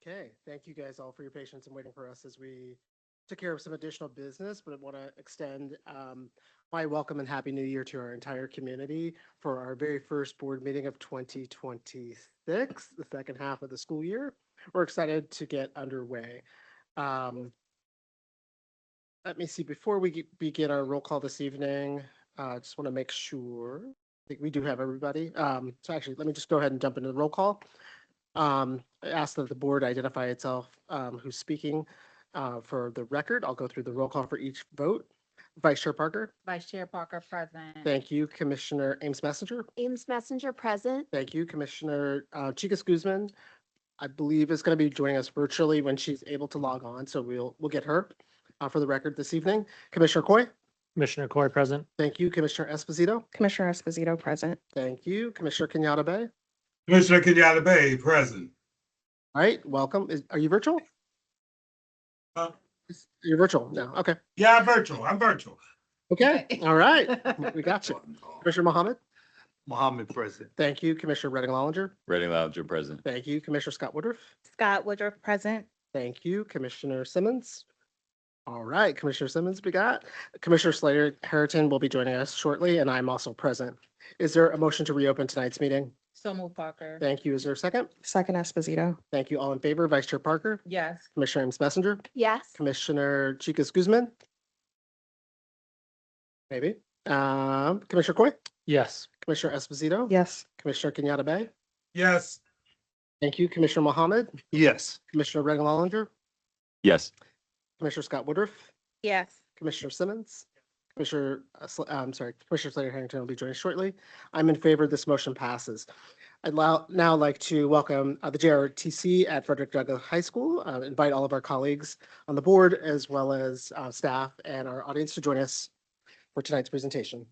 Okay, thank you guys all for your patience and waiting for us as we took care of some additional business, but I want to extend my welcome and happy new year to our entire community for our very first board meeting of 2026, the second half of the school year. We're excited to get underway. Um, Let me see, before we begin our roll call this evening, just want to make sure, I think we do have everybody. So actually, let me just go ahead and jump into the roll call. I ask that the board identify itself, who's speaking. For the record, I'll go through the roll call for each vote. Vice Chair Parker, Vice Chair Parker present. thank you. Commissioner Ames Messenger, Ames Messenger present. thank you. Commissioner Chicas Guzman, I believe is going to be joining us virtually when she's able to log on, so we'll get her for the record this evening. Commissioner Coy, Commissioner Coy present. thank you. Commissioner Esposito, Commissioner Esposito present. thank you. Commissioner Kenyatta Bay, Commissioner Kenyatta Bay, present. all right, welcome. Are you virtual? Huh? You're virtual now. Okay. Yeah, I'm virtual. I'm virtual. Okay. All right. We got you. Commissioner Mohammed, Mohammed present. thank you. Commissioner Redding Lollinger, Reading Lounger present. thank you. Commissioner Scott Woodruff, Scott Woodruff present. thank you. Commissioner Simmons. All right, Commissioner Simmons, we got. Commissioner Slater Harrington will be joining us shortly, and I'm also present. Is there a motion to reopen tonight's meeting? So move Parker. Thank you. Is there a second? Second Esposito. Thank you. All in favor, Vice Chair Parker, Yes. Commissioner Ames Messenger, Yes. Commissioner Chicas Guzman. Maybe. Commissioner Coy, Yes. Commissioner Esposito. Yes. Commissioner Kenyatta Bay. Yes. Thank you. Commissioner Mohammed, Yes. Commissioner Redding Lollinger, Yes. Commissioner Scott Woodruff, Yes. Commissioner Simmons, Commissioner Slater Harrington will be joining shortly. I'm in favor. This motion passes. I'd now like to welcome the JRTC at Frederick Douglass High School. Invite all of our colleagues on the board as well as staff and our audience to join us for tonight's presentation.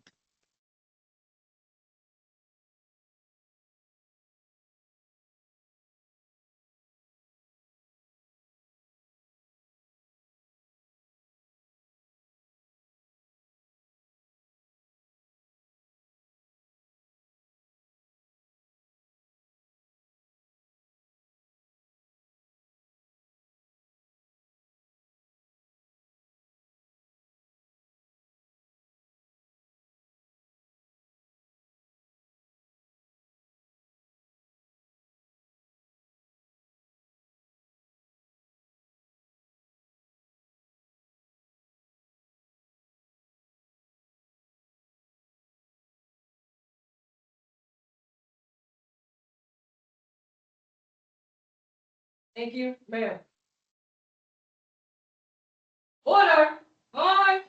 Thank you, Mayor. Order. Hi.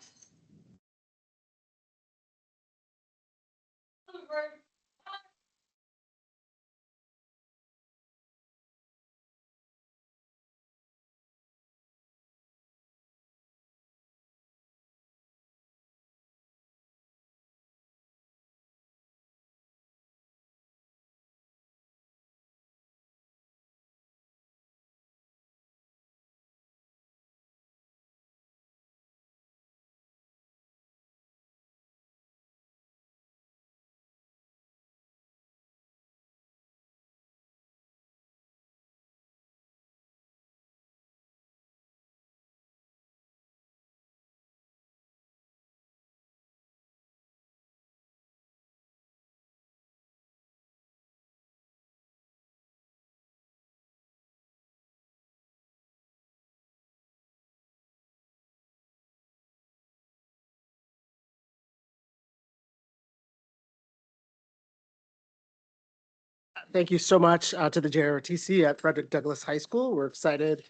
Thank you so much to the JRTC at Frederick Douglass High School. We're excited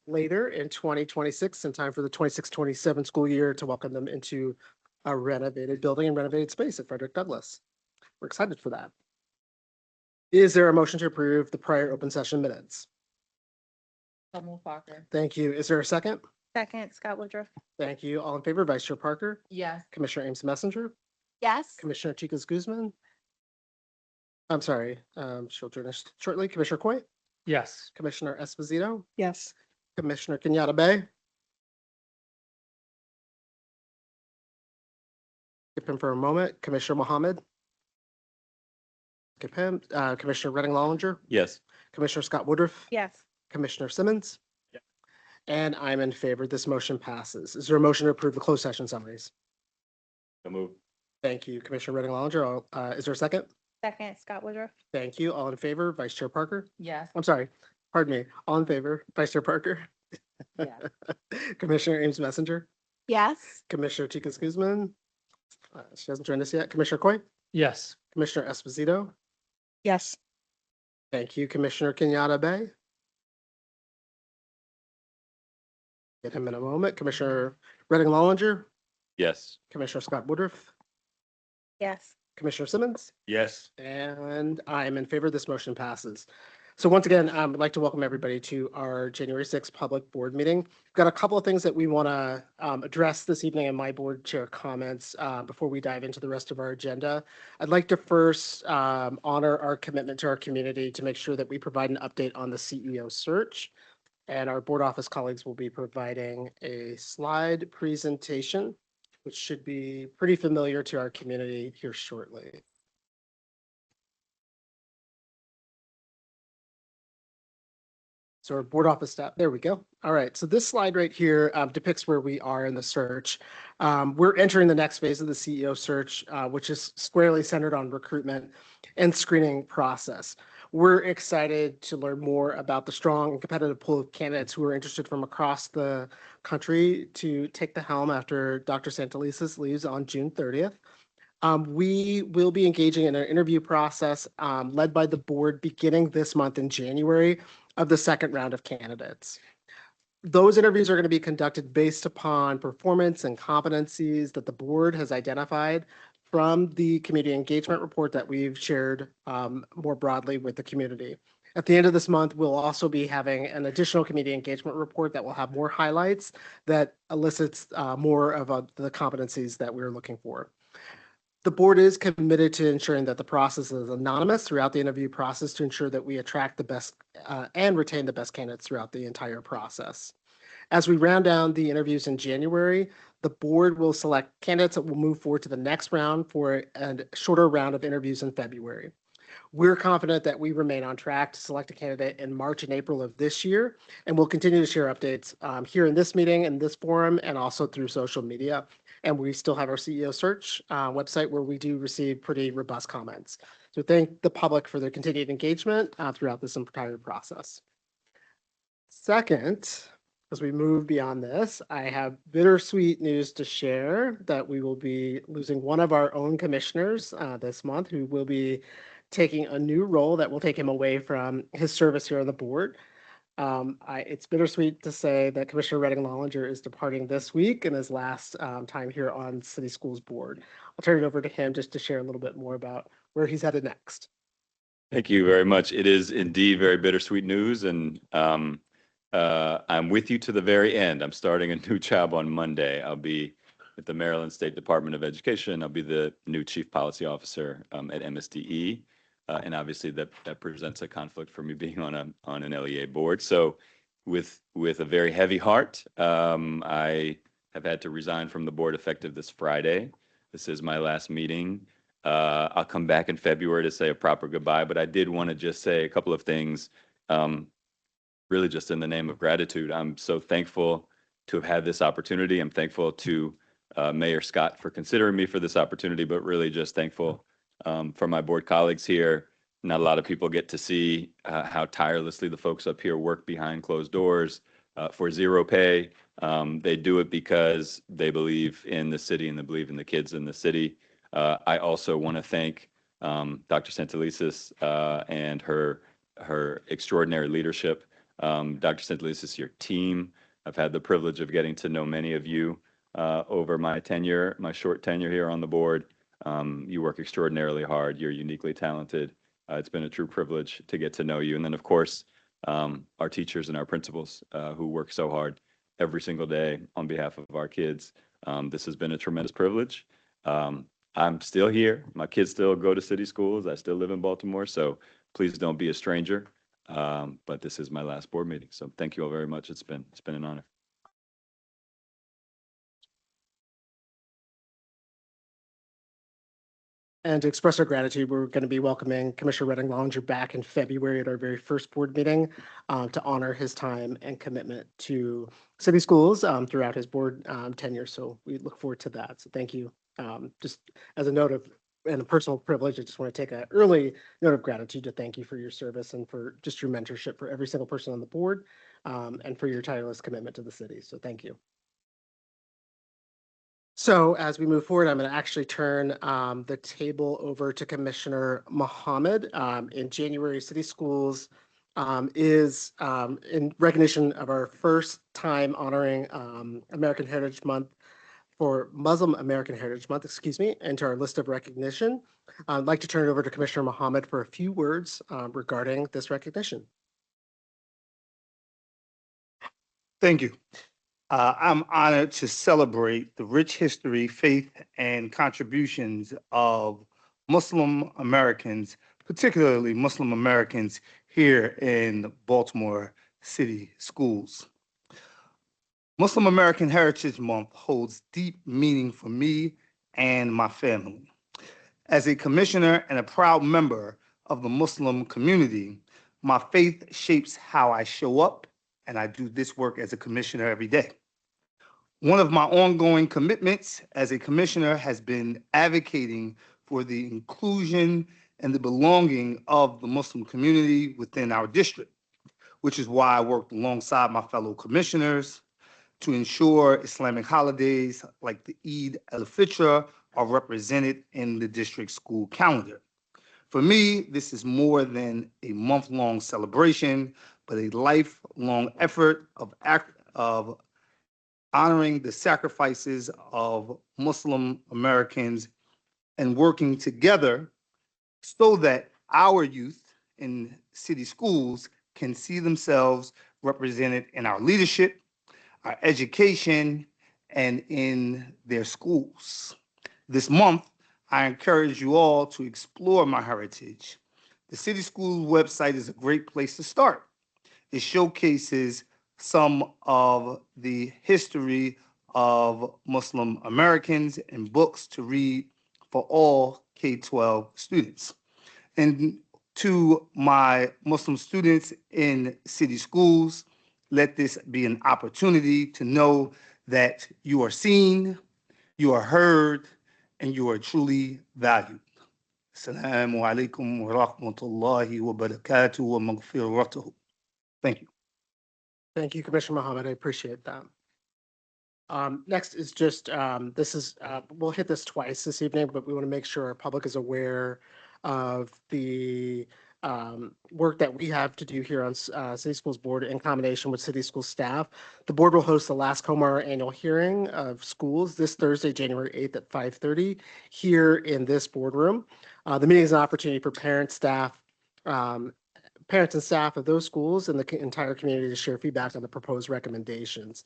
later in 2026, in time for the 26-27 school year, to welcome them into a renovated building and renovated space at Frederick Douglass. We're excited for that. Is there a motion to approve the prior open session minutes? So move Parker. Thank you. Is there a second? Second Scott Woodruff. Thank you. All in favor, Vice Chair Parker, Yes. Commissioner Ames Messenger, Yes. Commissioner Chicas Guzman. I'm sorry, she'll join us shortly. Commissioner Coy, Yes. Commissioner Esposito, Yes. Commissioner Kenyatta Bay. Skip him for a moment. Commissioner Mohammed. Skip him. Commissioner Redding Lollinger, Yes. Commissioner Scott Woodruff, Yes. Commissioner Simmons? And I'm in favor. This motion passes. Is there a motion to approve the closed session summaries? So move. Thank you, Commissioner Redding Longer. Is there a second? Second, Scott Woodruff. Thank you. All in favor, Vice Chair Parker? Yes. I'm sorry, pardon me. All in favor, Vice Chair Parker? Yeah. Commissioner Ames Messenger? Yes. Commissioner Chicas Guzman? She hasn't joined us yet. Commissioner Coy? Yes. Commissioner Esposito? Yes. Thank you, Commissioner Kenyatta Bay. Get him in a moment. Commissioner Redding Lollinger, Yes. Commissioner Scott Woodruff, Yes. Commissioner Simmons, Yes. and I am in favor. This motion passes. So once again, I'd like to welcome everybody to our January 6th public board meeting. We've got a couple of things that we want to address this evening in my board chair comments before we dive into the rest of our agenda. I'd like to first honor our commitment to our community to make sure that we provide an update on the CEO search. And our board office colleagues will be providing a slide presentation, which should be pretty familiar to our community here shortly. So our board office staff, there we go. All right, so this slide right here depicts where we are in the search. We're entering the next phase of the CEO search, which is squarely centered on recruitment and screening process. We're excited to learn more about the strong and competitive pool of candidates who are interested from across the country to take the helm after Dr. Santelises leaves on June 30th. We will be engaging in an interview process led by the board beginning this month in January of the second round of candidates. Those interviews are going to be conducted based upon performance and competencies that the board has identified from the community engagement report that we've shared more broadly with the community. At the end of this month, we'll also be having an additional community engagement report that will have more highlights that elicits more of the competencies that we're looking for. The board is committed to ensuring that the process is anonymous throughout the interview process to ensure that we attract the best and retain the best candidates throughout the entire process. As we round down the interviews in January, the board will select candidates that will move forward to the next round for a shorter round of interviews in February. We're confident that we remain on track to select a candidate in March and April of this year, and we'll continue to share updates here in this meeting, in this forum, and also through social media. And we still have our CEO search website where we do receive pretty robust comments. So thank the public for their continued engagement throughout this entire process. Second, as we move beyond this, I have bittersweet news to share that we will be losing one of our own commissioners this month who will be taking a new role that will take him away from his service here on the board. It's bittersweet to say that Commissioner Redding Lollinger is departing this week in his last time here on City Schools Board. I'll turn it over to him just to share a little bit more about where he's headed next. Thank you very much. It is indeed very bittersweet news, and I'm with you to the very end. I'm starting a new job on Monday. I'll be at the Maryland State Department of Education. I'll be the new Chief Policy Officer at MSDE. And obviously that presents a conflict for me being on an LEA board. So with a very heavy heart, I have had to resign from the board effective this Friday. This is my last meeting. I'll come back in February to say a proper goodbye, but I did want to just say a couple of things, really just in the name of gratitude. I'm so thankful to have had this opportunity. I'm thankful to Mayor Scott for considering me for this opportunity, but really just thankful for my board colleagues here. Not a lot of people get to see how tirelessly the folks up here work behind closed doors for zero pay. They do it because they believe in the city and they believe in the kids in the city. I also want to thank Dr. Santelises and her extraordinary leadership. Dr. Santelises, your team. I've had the privilege of getting to know many of you over my tenure, my short tenure here on the board. You work extraordinarily hard. You're uniquely talented. It's been a true privilege to get to know you. And then, of course, our teachers and our principals who work so hard every single day on behalf of our kids. This has been a tremendous privilege. I'm still here. My kids still go to city schools. I still live in Baltimore. So please don't be a stranger. But this is my last board meeting. So thank you all very much. It's been an honor. And to express our gratitude, we're going to be welcoming Commissioner Redding Longer back in February at our very first board meeting to honor his time and commitment to city schools throughout his board tenure. So we look forward to that. So thank you. Just as a note of and a personal privilege, I just want to take an early note of gratitude to thank you for your service and for just your mentorship for every single person on the board and for your tireless commitment to the city. So thank you. So as we move forward, I'm going to actually turn the table over to Commissioner Mohammed. In January, City Schools is in recognition of our first time honoring American Heritage Month for Muslim American Heritage Month, excuse me, into our list of recognition. I'd like to turn it over to Commissioner Mohammed for a few words regarding this recognition. Thank you. I'm honored to celebrate the rich history, faith, and contributions of Muslim Americans, particularly Muslim Americans here in Baltimore City Schools. Muslim American Heritage Month holds deep meaning for me and my family. As a commissioner and a proud member of the Muslim community, my faith shapes how I show up, and I do this work as a commissioner every day. One of my ongoing commitments as a commissioner has been advocating for the inclusion and the belonging of the Muslim community within our district, which is why I worked alongside my fellow commissioners to ensure Islamic holidays like the Eid al-Fitr are represented in the district school calendar. For me, this is more than a month-long celebration, but a lifelong effort of honoring the sacrifices of Muslim Americans and working together so that our youth in city schools can see themselves represented in our leadership, our education, and in their schools. This month, I encourage you all to explore my heritage. The City Schools website is a great place to start. It showcases some of the history of Muslim Americans and books to read for all K-12 students. And to my Muslim students in city schools, let this be an opportunity to know that you are seen, you are heard, and you are truly valued. Assalamu alaikum wa rahmatullahi wa barakatuh wa maghfiratuhu. Thank you. Thank you, Commissioner Mohammed. I appreciate that. Next is just, we'll hit this twice this evening, but we want to make sure our public is aware of the work that we have to do here on City Schools Board in combination with City School staff. The board will host the last COMAR annual hearing of schools this Thursday, January 8th at 5:30 here in this boardroom. The meeting is an opportunity for parents and staff of those schools and the entire community to share feedback on the proposed recommendations.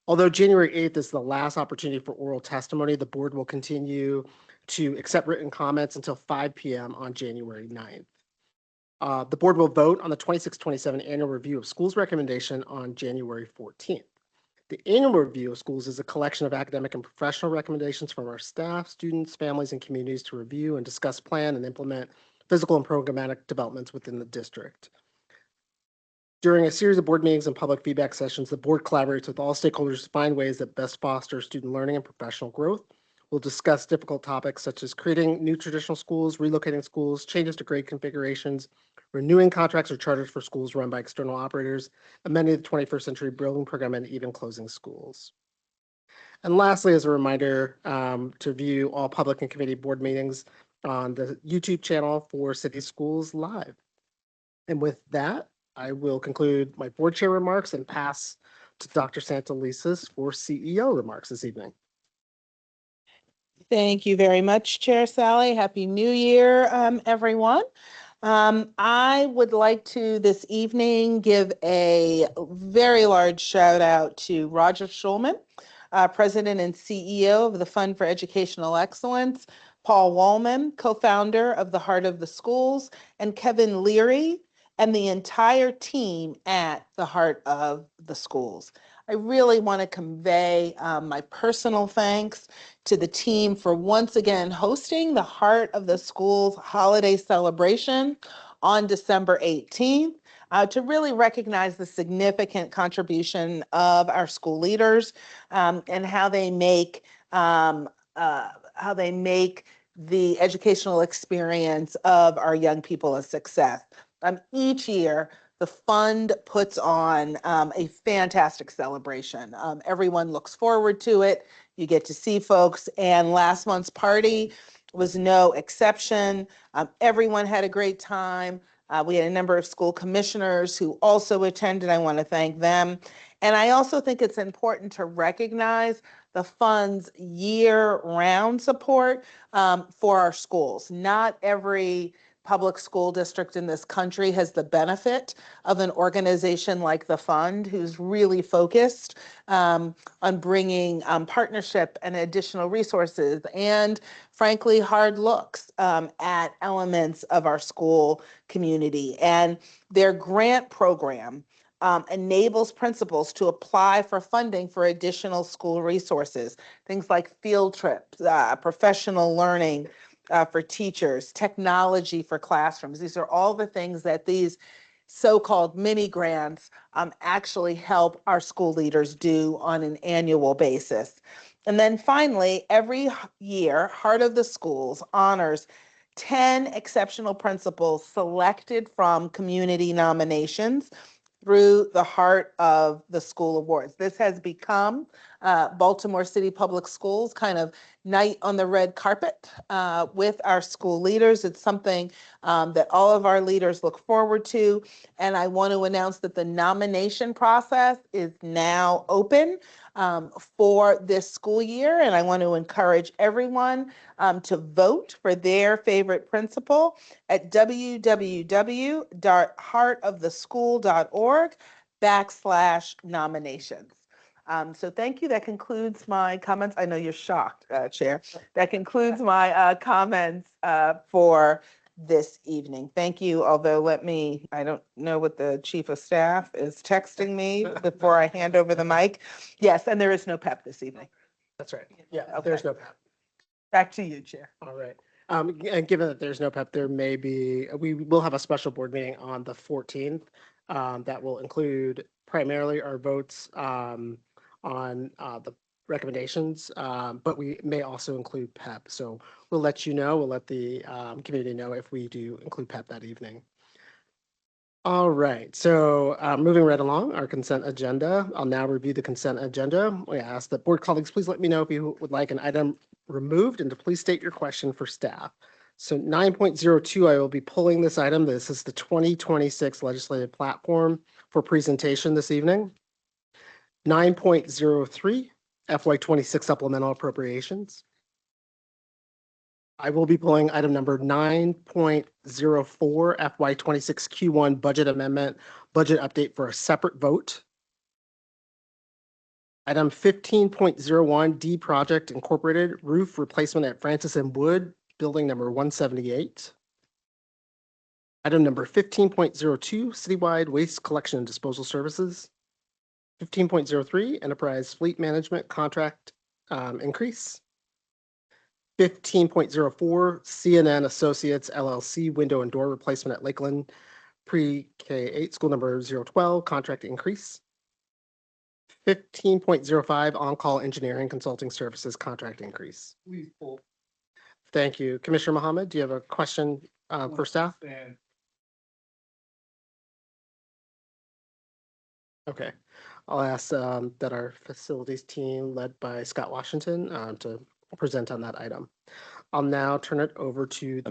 Although January 8th is the last opportunity for oral testimony, the board will continue to accept written comments until 5 p.m. on January 9th. The board will vote on the 26-27 annual review of schools recommendation on January 14th. The annual review of schools is a collection of academic and professional recommendations from our staff, students, families, and communities to review and discuss, plan, and implement physical and programmatic developments within the district. During a series of board meetings and public feedback sessions, the board collaborates with all stakeholders to find ways that best foster student learning and professional growth. We'll discuss difficult topics such as creating new traditional schools, relocating schools, changes to grade configurations, renewing contracts or charters for schools run by external operators, amending the 21st Century Building Program, and even closing schools. And lastly, as a reminder, to view all public and committee board meetings on the YouTube channel for City Schools Live. And with that, I will conclude my board chair remarks and pass to Dr. Santelises for CEO remarks this evening. Thank you very much, Chair Sally. Happy New Year, everyone. I would like to this evening give a very large shout out to Roger Schulman, President and CEO of the Fund for Educational Excellence, Paul Wallman, co-founder of the Heart of the Schools, and Kevin Leary, and the entire team at the Heart of the Schools. I really want to convey my personal thanks to the team for once again hosting the Heart of the School's holiday celebration on December 18th. To really recognize the significant contribution of our school leaders and how they make the educational experience of our young people a success. Each year, the fund puts on a fantastic celebration. Everyone looks forward to it. You get to see folks, and last month's party was no exception. Everyone had a great time. We had a number of school commissioners who also attended. I want to thank them. And I also think it's important to recognize the fund's year-round support for our schools. Not every public school district in this country has the benefit of an organization like the fund, who's really focused on bringing partnership and additional resources and, frankly, hard looks at elements of our school community. And their grant program enables principals to apply for funding for additional school resources, things like field trips, professional learning for teachers, technology for classrooms. These are all the things that these so-called mini grants actually help our school leaders do on an annual basis. And then finally, every year, Heart of the Schools honors 10 exceptional principals selected from community nominations through the Heart of the School Awards. This has become Baltimore City Public Schools kind of night on the red carpet with our school leaders. It's something that all of our leaders look forward to. And I want to announce that the nomination process is now open for this school year. And I want to encourage everyone to vote for their favorite principal at www.heartoftheschool.org/nominations. So thank you. That concludes my comments. I know you're shocked, Chair. That concludes my comments for this evening. Thank you. Although I don't know what the Chief of Staff is texting me before I hand over the mic. Yes, and there is no PEP this evening. That's right. Yeah, there's no PEP. Back to you, Chair. All right. And given that there's no PEP, we will have a special board meeting on the 14th that will include primarily our votes on the recommendations, but we may also include PEP. So we'll let you know, we'll let the community know if we do include PEP that evening. All right, so moving right along, our consent agenda. I'll now review the consent agenda. We ask that board colleagues, please let me know if you would like an item removed and to please state your question for staff. So 9.02, I will be pulling this item. This is the 2026 legislative platform for presentation this evening. 9.03, FY26 supplemental appropriations. I will be pulling item number 9.04, FY26 Q1 budget amendment, budget update for a separate vote. Item 15.01, D Project Incorporated, roof replacement at Francis and Wood, building number 178. Item number 15.02, citywide waste collection and disposal services. 15.03, enterprise fleet management contract increase. 15.04, CNN Associates LLC window and door replacement at Lakeland pre-K8 school number 012 contract increase. 15.05, on-call engineering consulting services contract increase. Please pull. Thank you. Commissioner Mohammed, do you have a question for staff? Okay, I'll ask that our facilities team led by Scott Washington to present on that item. I'll now turn it over to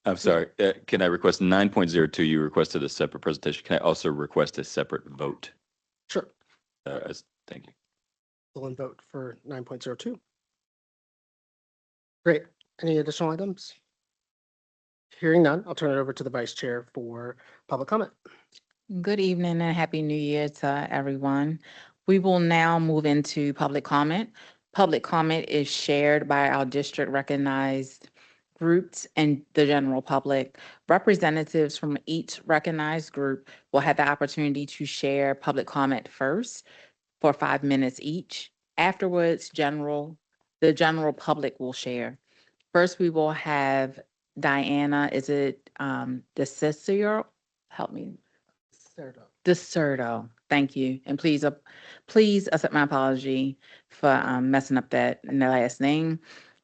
I'm sorry, can I request 9.02, you requested a separate presentation. Can I also request a separate vote? Sure. Thank you. We'll vote for 9.02. Great. Any additional items? Hearing none, I'll turn it over to the vice chair for public comment. Good evening and happy new year to everyone. We will now move into public comment. Public comment is shared by our district recognized groups and the general public. Representatives from each recognized group will have the opportunity to share public comment first. for 5 minutes each. Afterwards, the general public will share. First, we will have Diana, is it DeCicero? Help me. DeCerto, thank you. And please accept my apology for messing up that last name.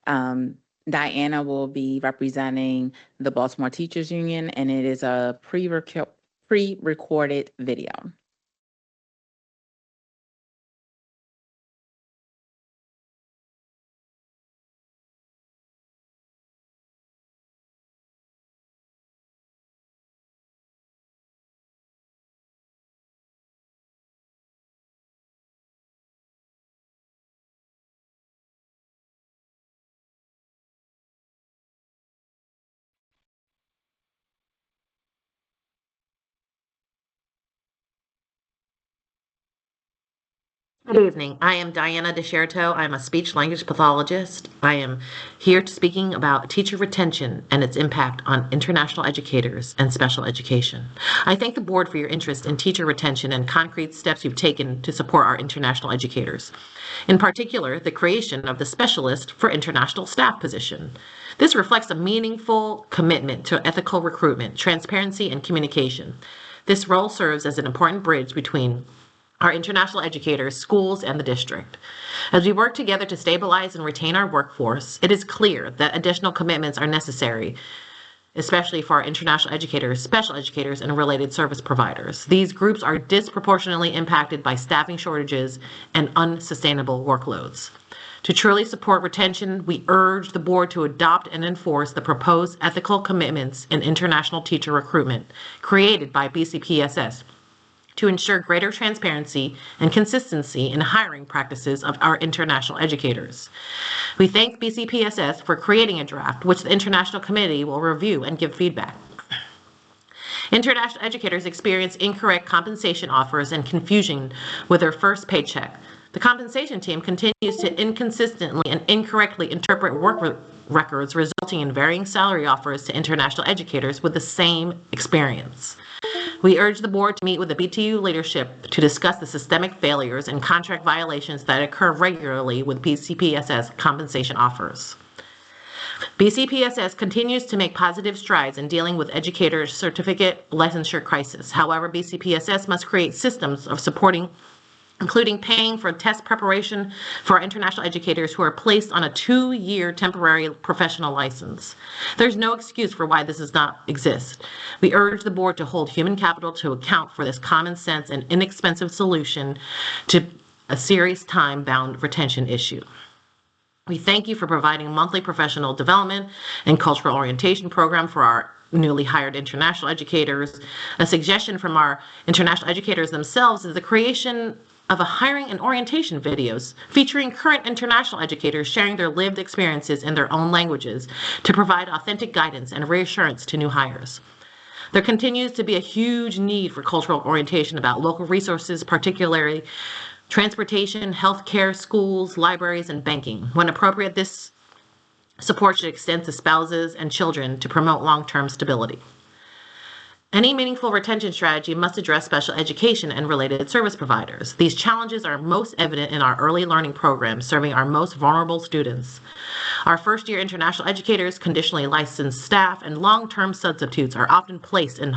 Diana will be representing the Baltimore Teachers Union, and it is a pre-recorded video. Good evening. I am Diana DeSherto. I'm a speech language pathologist. I am here speaking about teacher retention and its impact on international educators and special education. I thank the board for your interest in teacher retention and concrete steps you've taken to support our international educators. In particular, the creation of the Specialist for International Staff position. This reflects a meaningful commitment to ethical recruitment, transparency, and communication. This role serves as an important bridge between our international educators, schools, and the district. As we work together to stabilize and retain our workforce, it is clear that additional commitments are necessary, especially for our international educators, special educators, and related service providers. These groups are disproportionately impacted by staffing shortages and unsustainable workloads. To truly support retention, we urge the board to adopt and enforce the proposed ethical commitments in international teacher recruitment created by BCPSS to ensure greater transparency and consistency in hiring practices of our international educators. We thank BCPSS for creating a draft, which the International Committee will review and give feedback. International educators experience incorrect compensation offers and confusion with their first paycheck. The compensation team continues to inconsistently and incorrectly interpret work records, resulting in varying salary offers to international educators with the same experience. We urge the board to meet with the BTU leadership to discuss the systemic failures and contract violations that occur regularly with BCPSS compensation offers. BCPSS continues to make positive strides in dealing with educators' certificate licensure crisis. However, BCPSS must create systems of supporting, including paying for test preparation for our international educators who are placed on a 2-year temporary professional license. There's no excuse for why this does not exist. We urge the board to hold human capital to account for this common sense and inexpensive solution to a serious time-bound retention issue. We thank you for providing monthly professional development and cultural orientation program for our newly hired international educators. A suggestion from our international educators themselves is the creation of a hiring and orientation videos featuring current international educators sharing their lived experiences in their own languages to provide authentic guidance and reassurance to new hires. There continues to be a huge need for cultural orientation about local resources, particularly transportation, healthcare, schools, libraries, and banking. When appropriate, this support should extend to spouses and children to promote long-term stability. Any meaningful retention strategy must address special education and related service providers. These challenges are most evident in our early learning programs serving our most vulnerable students. Our first-year international educators, conditionally licensed staff, and long-term substitutes are often placed in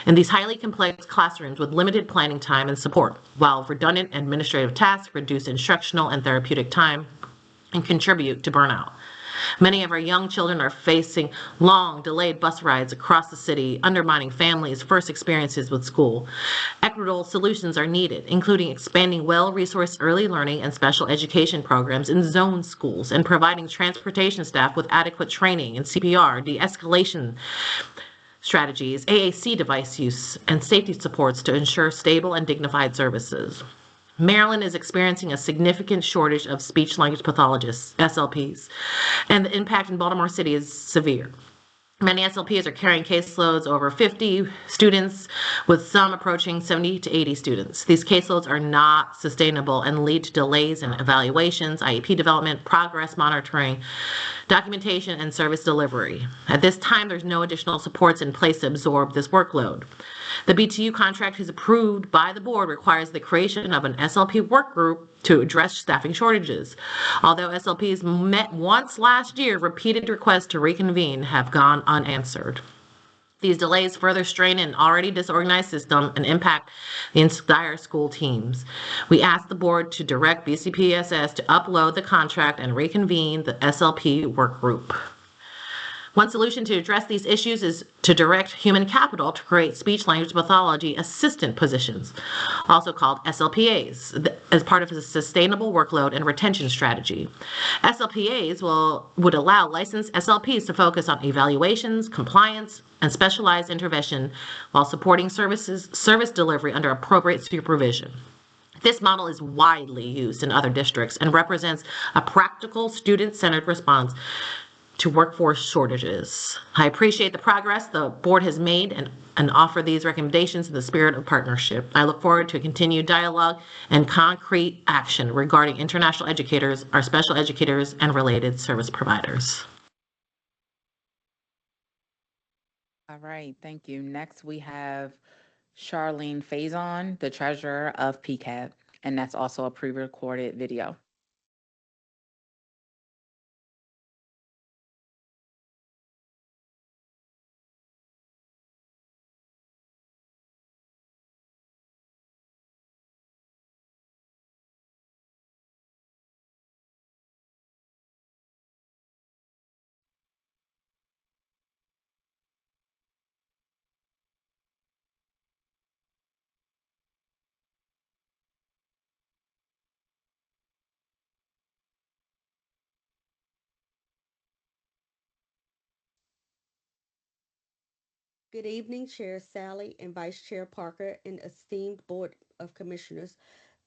these highly complex classrooms with limited planning time and support, while redundant administrative tasks reduce instructional and therapeutic time and contribute to burnout. Many of our young children are facing long, delayed bus rides across the city, undermining families' first experiences with school. Equitable solutions are needed, including expanding well-resourced early learning and special education programs in zone schools and providing transportation staff with adequate training in CPR, de-escalation strategies, AAC device use, and safety supports to ensure stable and dignified services. Maryland is experiencing a significant shortage of speech language pathologists, SLPs, and the impact in Baltimore City is severe. Many SLPs are carrying caseloads over 50 students, with some approaching 70 to 80 students. These caseloads are not sustainable and lead to delays in evaluations, IEP development, progress monitoring, documentation, and service delivery. At this time, there's no additional supports in place to absorb this workload. The BTU contract, is approved by the board, requires the creation of an SLP work group to address staffing shortages. Although SLPs met once last year, repeated requests to reconvene have gone unanswered. These delays further strain an already disorganized system and impact the entire school teams. We ask the board to direct BCPSS to upload the contract and reconvene the SLP work group. One solution to address these issues is to direct human capital to create speech language pathology assistant positions, also called SLPAs, as part of a sustainable workload and retention strategy. SLPAs would allow licensed SLPs to focus on evaluations, compliance, and specialized intervention while supporting service delivery under appropriate supervision. This model is widely used in other districts and represents a practical, student-centered response to workforce shortages. I appreciate the progress the board has made and offer these recommendations in the spirit of partnership. I look forward to continued dialogue and concrete action regarding international educators, our special educators, and related service providers. All right, thank you. Next, we have Charlene Faison, the treasurer of PCAB, and that's also a pre-recorded video. Good evening, Chair Sally and Vice Chair Parker and esteemed Board of Commissioners,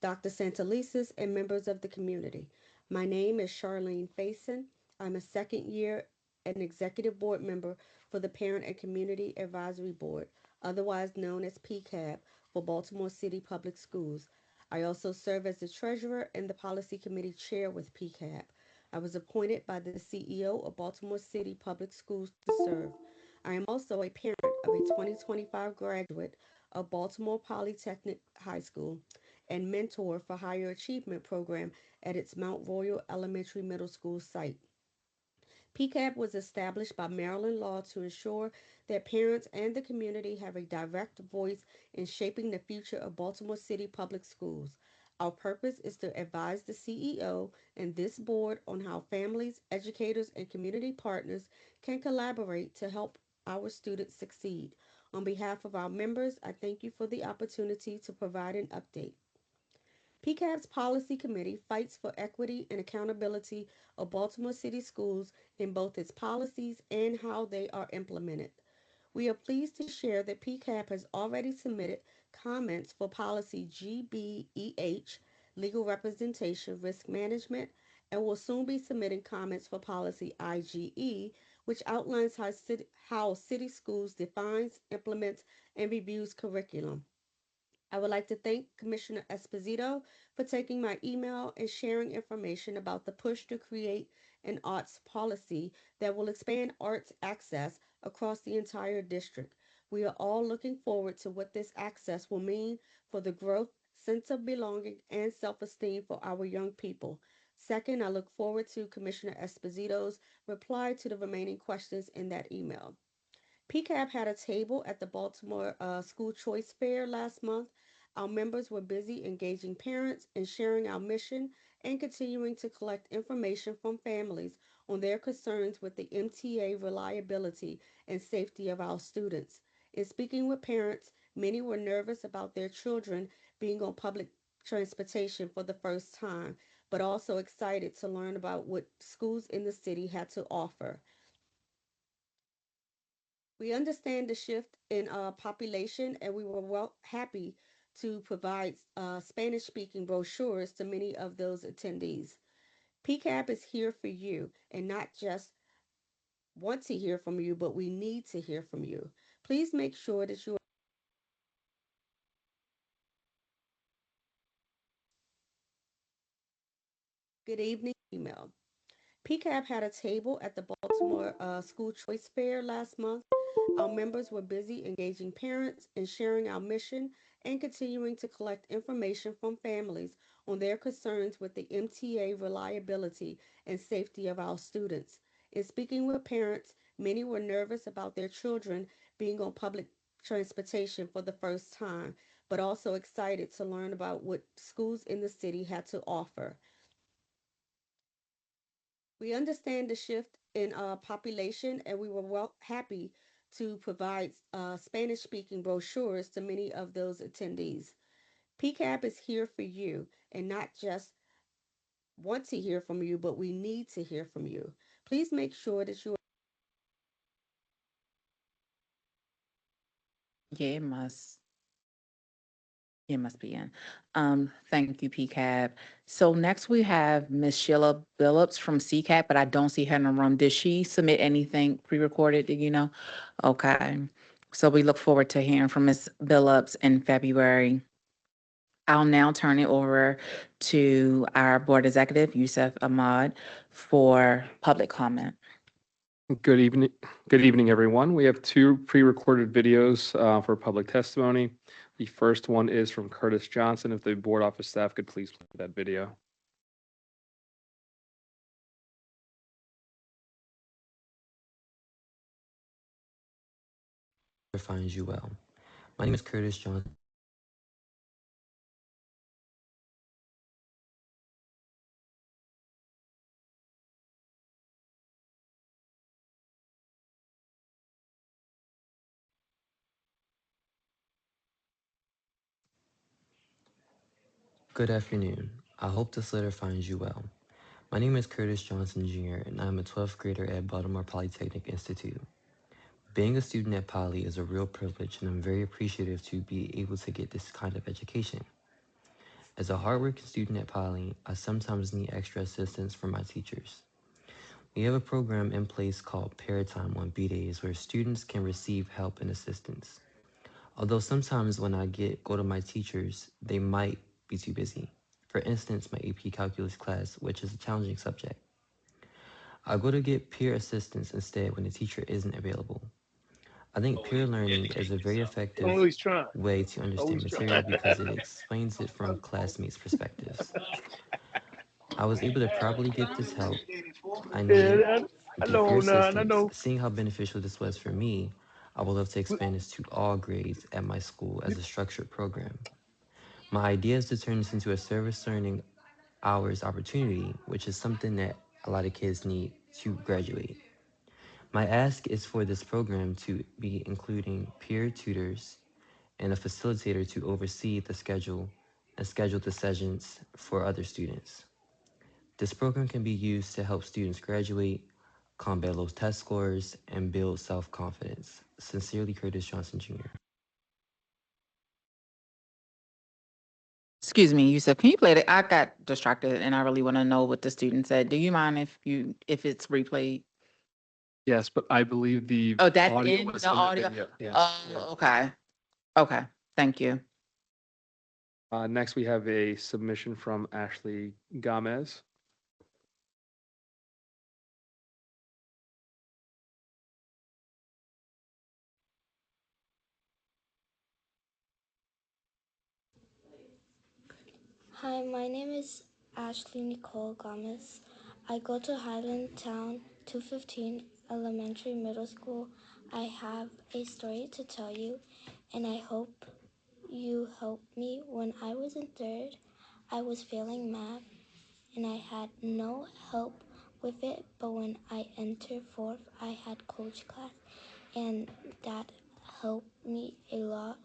Dr. Santelises, and members of the community. My name is Charlene Faison. I'm a second year and executive board member for the Parent and Community Advisory Board, otherwise known as PCAB, for Baltimore City Public Schools. I also serve as the treasurer and the policy committee chair with PCAB. I was appointed by the CEO of Baltimore City Public Schools to serve. I am also a parent of a 2025 graduate of Baltimore Polytechnic High School and mentor for higher achievement program at its Mount Royal Elementary Middle School site. PCAB was established by Maryland law to ensure that parents and the community have a direct voice in shaping the future of Baltimore City Public Schools. Our purpose is to advise the CEO and this board on how families, educators, and community partners can collaborate to help our students succeed. On behalf of our members, I thank you for the opportunity to provide an update. PCAB's policy committee fights for equity and accountability of Baltimore City schools in both its policies and how they are implemented. We are pleased to share that PCAB has already submitted comments for policy GBEH, legal representation, risk management, and will soon be submitting comments for policy IGE, which outlines how city schools defines, implements, and reviews curriculum. I would like to thank Commissioner Esposito for taking my email and sharing information about the push to create an arts policy that will expand arts access across the entire district. We are all looking forward to what this access will mean for the growth, sense of belonging, and self esteem for our young people. Second, I look forward to Commissioner Esposito's reply to the remaining questions in that email. PCAB had a table at the Baltimore School Choice Fair last month. Our members were busy engaging parents and sharing our mission and continuing to collect information from families on their concerns with the MTA reliability and safety of our students. In speaking with parents, many were nervous about their children being on public transportation for the first time, but also excited to learn about what schools in the city had to offer. We understand the shift in population, and we were happy to provide Spanish speaking brochures to many of those attendees. PCAB is here for you and not just want to hear from you, but we need to hear from you. Please make sure that you good evening email. PCAP had a table at the Baltimore School Choice Fair last month. Our members were busy engaging parents and sharing our mission and continuing to collect information from families on their concerns with the MTA reliability and safety of our students. In speaking with parents, many were nervous about their children being on public transportation for the first time, but also excited to learn about what schools in the city had to offer. We understand the shift in population, and we were happy to provide Spanish speaking brochures to many of those attendees. PCAP is here for you and not just want to hear from you, but we need to hear from you. Please make sure that you Yeah, it must. It must be in. Thank you, PCAB. So next we have Miss Sheila Billups from CCAP, but I don't see her in the room. Did she submit anything pre-recorded? Do you know? Okay. So we look forward to hearing from Miss Billups in February. I'll now turn it over to our board executive, Yusuf Ahmad, for public comment. Good evening. Good evening, everyone. We have two pre-recorded videos for public testimony. The first one is from Curtis Johnson. If the board office staff could please play that video. Finds you well. My name is Curtis Johnson. Good afternoon. I hope this letter finds you well. My name is Curtis Johnson Jr., and I'm a 12th grader at Baltimore Polytechnic Institute. Being a student at Poly is a real privilege, and I'm very appreciative to be able to get this kind of education. As a hardworking student at Poly, I sometimes need extra assistance from my teachers. We have a program in place called Paratime on B-Days where students can receive help and assistance. Although sometimes when I go to my teachers, they might be too busy. For instance, my AP Calculus class, which is a challenging subject. I go to get peer assistance instead when the teacher isn't available. I think peer learning is a very effective way to understand material because it explains it from classmates' perspectives. I was able to properly get this help I needed, get peer assistance. Seeing how beneficial this was for me, I would love to expand this to all grades at my school as a structured program. My idea is to turn this into a service learning hours opportunity, which is something that a lot of kids need to graduate. My ask is for this program to be including peer tutors and a facilitator to oversee the schedule and schedule the sessions for other students. This program can be used to help students graduate, combat low test scores, and build self-confidence. Sincerely, Curtis Johnson Jr. Excuse me, Yusuf, can you play it? I got distracted and I really want to know what the student said. Do you mind if it's replayed? Yes, but I believe the Oh, that's audio in was the in audio? video. Yeah. Oh, okay. Okay, thank you. Next, we have a submission from Ashley Gomez. Hi, my name is Ashley Nicole Gomez. I go to Highland Town 215 Elementary Middle School. I have a story to tell you, and I hope you help me. When I was in third, I was failing math, and I had no help with it. But when I entered fourth, I had coach class, and that helped me a lot,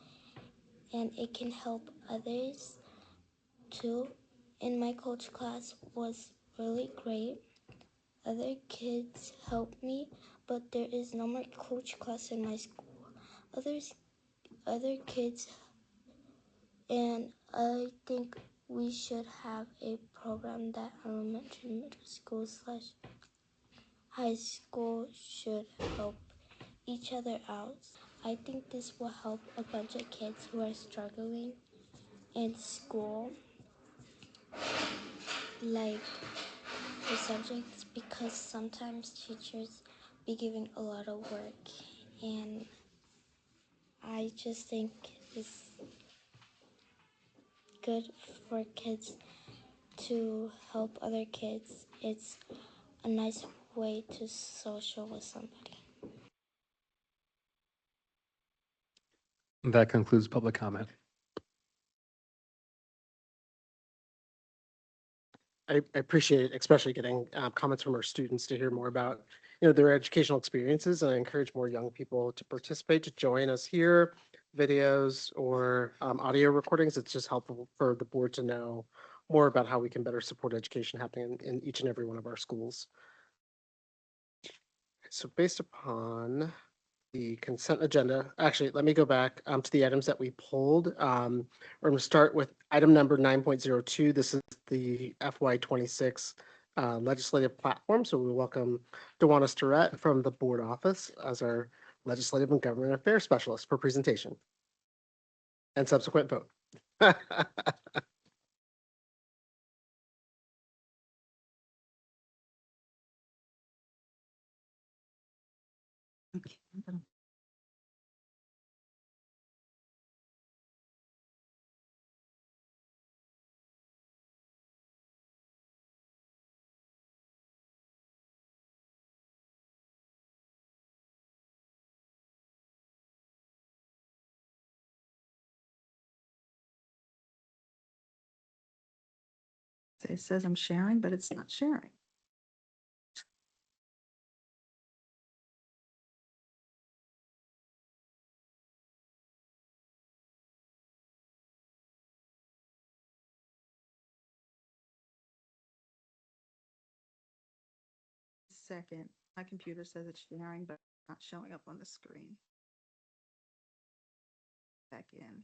and it can help others too. In my coach class was really great. Other kids helped me, but there is no more coach class in my school. Other kids, and I think we should have a program that elementary, middle school / high school should help each other out. I think this will help a bunch of kids who are struggling in school, like the subjects, because sometimes teachers be giving a lot of work, and I just think it's good for kids to help other kids. It's a nice way to social with somebody. That concludes public comment. I appreciate especially getting comments from our students to hear more about, their educational experiences. And I encourage more young people to participate, to join us here, videos or audio recordings. It's just helpful for the board to know more about how we can better support education happening in each and every one of our schools. So based upon the consent agenda, actually, let me go back to the items that we pulled. We're going to start with item number 9.02. This is the FY26 legislative platform. So we welcome Dewana Starrett from the board office as our legislative and government affairs specialist for presentation and subsequent vote. It says I'm sharing, but it's not sharing. Second, my computer says it's sharing, but not showing up on the screen. Back in.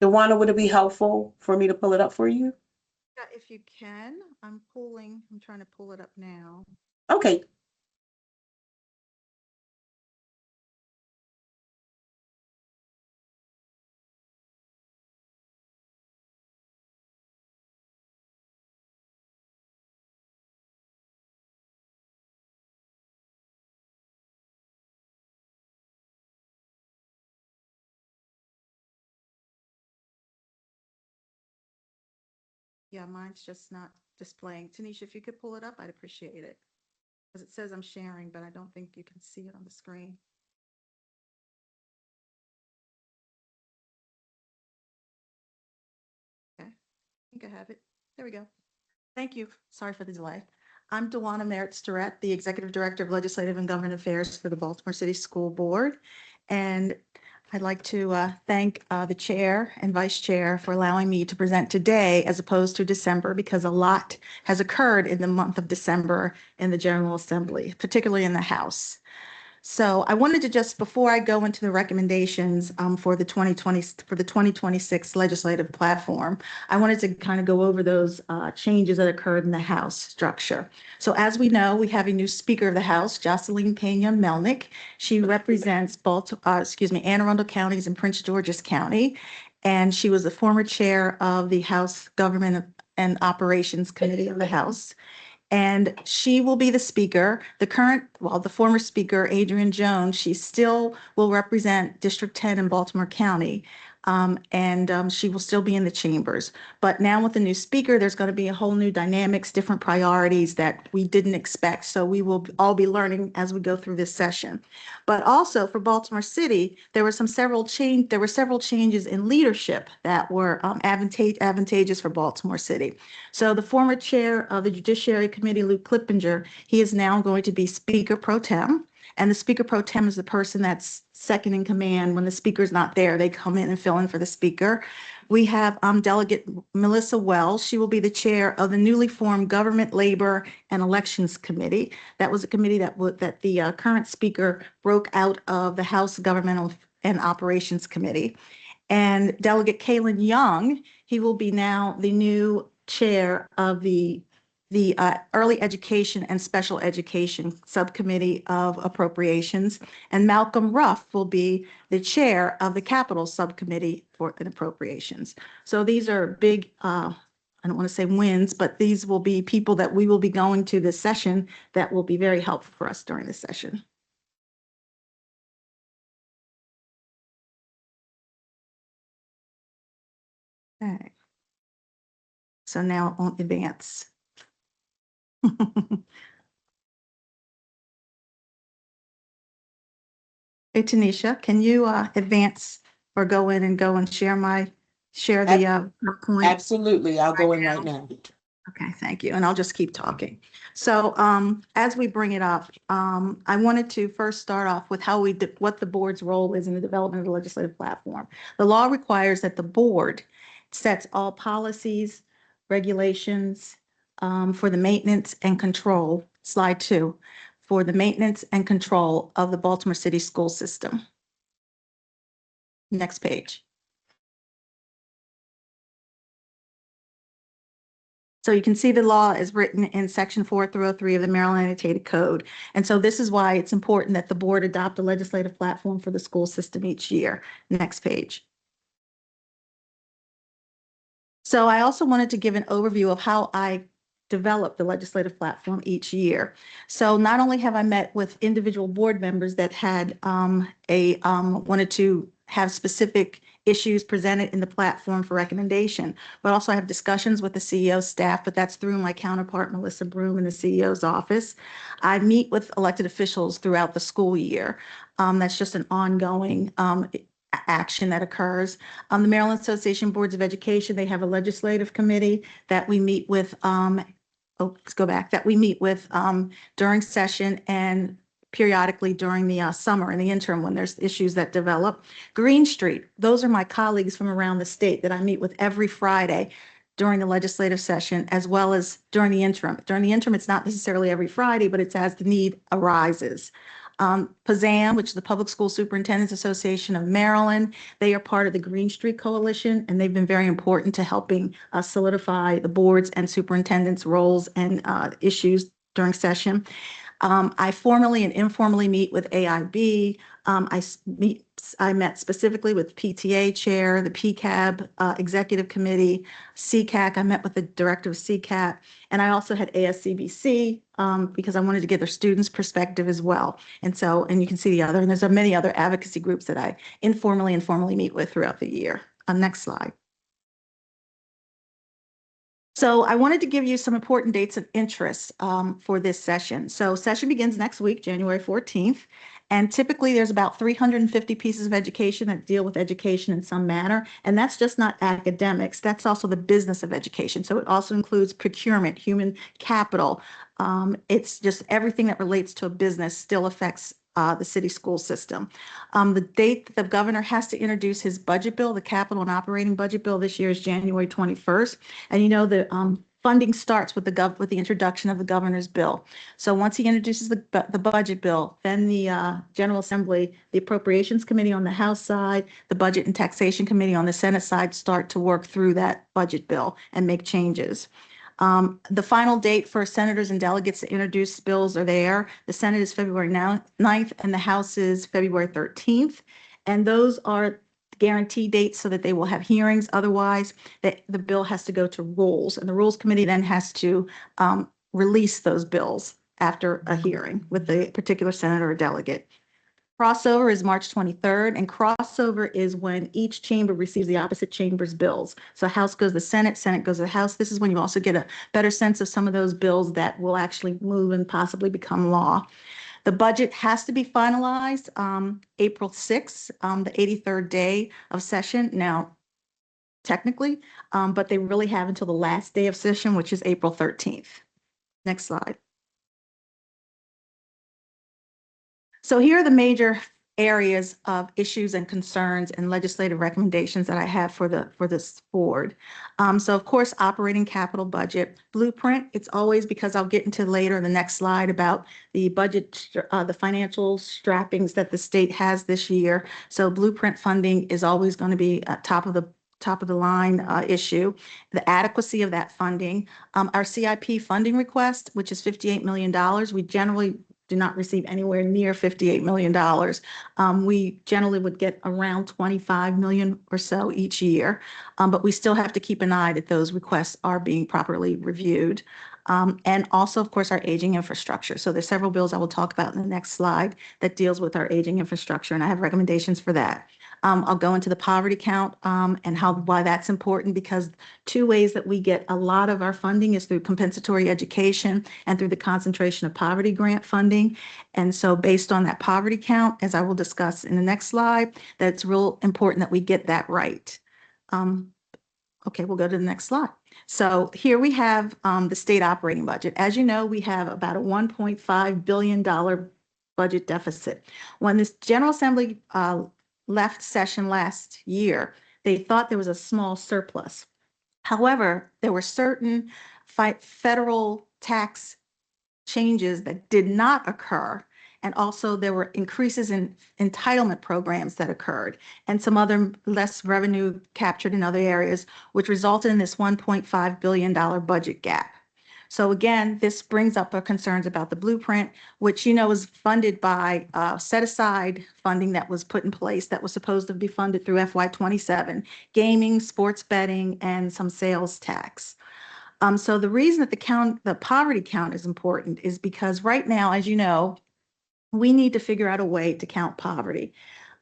Dewana, would it be helpful for me to pull it up for you? Yeah, if you can, I'm trying to pull it up now. Okay. Yeah, mine's just not displaying. Tanisha, if you could pull it up, I'd appreciate it. Because it says I'm sharing, but I don't think you can see it on the screen. Okay, I think I have it. There we go. Thank you. Sorry for the delay. I'm Dewana Merritt Starrett, the Executive Director of Legislative and Government Affairs for the Baltimore City School Board. And I'd like to thank the chair and vice chair for allowing me to present today as opposed to December, because a lot has occurred in the month of December in the General Assembly, particularly in the House. So I wanted to just, before I go into the recommendations for the 2026 legislative platform, I wanted to kind of go over those changes that occurred in the House structure. So as we know, we have a new Speaker of the House, Jocelyn Pena Melnick. She represents Anne Arundel counties and Prince George's County. And she was the former chair of the House Government and Operations Committee of the House. And she will be the speaker. The former speaker, Adrian Jones, she still will represent District 10 in Baltimore County. She will still be in the chambers. But now with the new speaker, there's going to be a whole new dynamics, different priorities that we didn't expect. So we will all be learning as we go through this session. But also for Baltimore City, there were several changes in leadership that were advantageous for Baltimore City. So the former chair of the Judiciary Committee, Luke Clippinger, he is now going to be Speaker Pro Tem. And the Speaker Pro Tem is the person that's second in command. When the speaker's not there, they come in and fill in for the speaker. We have Delegate Melissa Wells. She will be the chair of the newly formed Government, Labor, and Elections Committee. That was a committee that the current speaker broke out of the House Governmental and Operations Committee. And Delegate Kaylin Young, he will be now the new chair of the Early Education and Special Education Subcommittee of Appropriations, and Malcolm Ruff will be the chair of the Capital Subcommittee for Appropriations. So these are big, I don't want to say wins, but these will be people that we will be going to this session that will be very helpful for us during this session. Okay. So now on advance. Hey, Tanisha, can you advance or go in and share the PowerPoint? Absolutely. I'll go in right now. Okay, thank you. And I'll just keep talking. So as we bring it up, I wanted to first start off with what the board's role is in the development of the legislative platform. The law requires that the board sets all policies, regulations for the maintenance and control, slide 2, for the maintenance and control of the Baltimore City school system. Next page. So you can see the law is written in section 403 of the Maryland Annotated Code. And so this is why it's important that the board adopt a legislative platform for the school system each year. Next page. So I also wanted to give an overview of how I develop the legislative platform each year. So not only have I met with individual board members that had wanted to have specific issues presented in the platform for recommendation, but also I have discussions with the CEO's staff, but that's through my counterpart, Melissa Broom, in the CEO's office. I meet with elected officials throughout the school year. That's just an ongoing action that occurs. The Maryland Association Boards of Education, they have a legislative committee that we meet with during session and periodically during the summer and the interim when there's issues that develop. Green Street, those are my colleagues from around the state that I meet with every Friday during the legislative session, as well as during the interim. During the interim, it's not necessarily every Friday, but it's as the need arises. PASAM, which is the Public School Superintendents Association of Maryland, they are part of the Green Street Coalition, and they've been very important to helping solidify the boards and superintendents' roles and issues during session. I formally and informally meet with AIB. I met specifically with PTA chair, the PCAB executive committee, CCAC. I met with the director of CCAC, and I also had ASCBC because I wanted to get their students' perspective as well. And you can see and there's many other advocacy groups that I informally and formally meet with throughout the year. Next slide. So I wanted to give you some important dates of interest for this session. So session begins next week, January 14th. And typically there's about 350 pieces of education that deal with education in some manner. And that's just not academics. That's also the business of education. So it also includes procurement, human capital. It's just everything that relates to a business still affects the city school system. The date that the governor has to introduce his budget bill, the capital and operating budget bill this year, is January 21st. And you know the funding starts with the introduction of the governor's bill. So once he introduces the budget bill, then the General Assembly, the Appropriations Committee on the House side, the Budget and Taxation Committee on the Senate side start to work through that budget bill and make changes. The final date for senators and delegates to introduce bills are there. The Senate is February 9th and the House is February 13th. And those are guaranteed dates so that they will have hearings. Otherwise, the bill has to go to rules, and the Rules Committee then has to release those bills after a hearing with the particular senator or delegate. Crossover is March 23rd, and crossover is when each chamber receives the opposite chamber's bills. So House goes to the Senate, Senate goes to the House. This is when you also get a better sense of some of those bills that will actually move and possibly become law. The budget has to be finalized April 6th, the 83rd day of session. Now, technically, but they really have until the last day of session, which is April 13th. Next slide. So here are the major areas of issues and concerns and legislative recommendations that I have for this board. So of course, operating capital budget blueprint. It's always, because I'll get into later in the next slide about the budget, the financial strappings that the state has this year. So blueprint funding is always going to be top of the line issue. The adequacy of that funding. Our CIP funding request, which is $58 million, we generally do not receive anywhere near $58 million. We generally would get around 25 million or so each year, but we still have to keep an eye that those requests are being properly reviewed. And also, of course, our aging infrastructure. So there's several bills I will talk about in the next slide that deals with our aging infrastructure, and I have recommendations for that. I'll go into the poverty count and why that's important, because two ways that we get a lot of our funding is through compensatory education and through the concentration of poverty grant funding. And so based on that poverty count, as I will discuss in the next slide, that's real important that we get that right. Okay, we'll go to the next slide. So here we have the state operating budget. As you know, we have about a $1.5 billion budget deficit. When this General Assembly left session last year, they thought there was a small surplus. However, there were certain federal tax changes that did not occur. And also there were increases in entitlement programs that occurred and some other less revenue captured in other areas, which resulted in this $1.5 billion budget gap. So again, this brings up our concerns about the blueprint, which, you know, is funded by set aside funding that was put in place that was supposed to be funded through FY27, gaming, sports betting, and some sales tax. So the reason that the poverty count is important is because right now, as you know, we need to figure out a way to count poverty.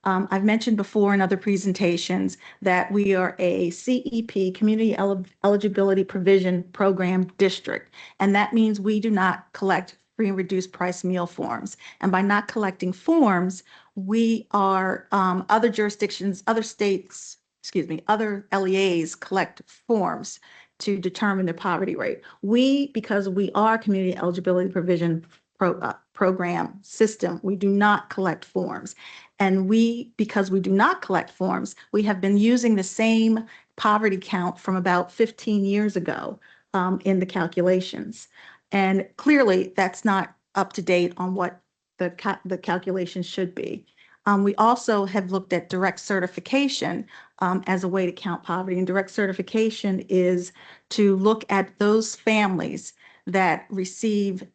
I've mentioned before in other presentations that we are a CEP, Community Eligibility Provision Program district, and that means we do not collect free and reduced price meal forms. And by not collecting forms, we are, other jurisdictions, other states, other LEAs collect forms to determine their poverty rate. We, because we are Community Eligibility Provision program system, we do not collect forms. And because we do not collect forms, we have been using the same poverty count from about 15 years ago in the calculations. And clearly that's not up to date on what the calculations should be. We also have looked at direct certification as a way to count poverty. And direct certification is to look at those families that receive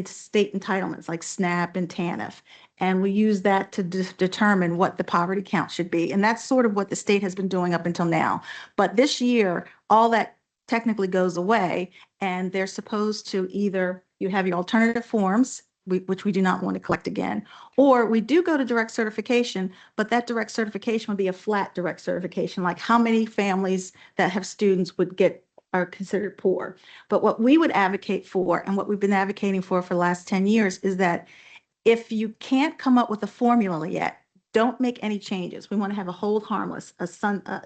state entitlements like SNAP and TANF. And we use that to determine what the poverty count should be. And that's sort of what the state has been doing up until now. But this year, all that technically goes away, and they're supposed to either, you have your alternative forms, which we do not want to collect again, or we do go to direct certification, but that direct certification would be a flat direct certification, like how many families that have students are considered poor. But what we would advocate for, and what we've been advocating for the last 10 years, is that if you can't come up with a formula yet, don't make any changes. We want to have a hold harmless,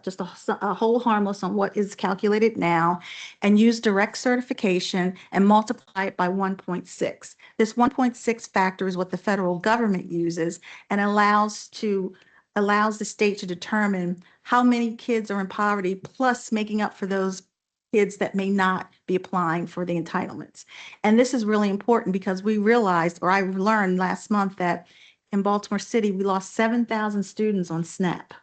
just a hold harmless on what is calculated now, and use direct certification and multiply it by 1.6. This 1.6 factor is what the federal government uses and allows the state to determine how many kids are in poverty, plus making up for those kids that may not be applying for the entitlements. And this is really important because we realized, or I learned last month, that in Baltimore City, we lost 7,000 students on SNAP.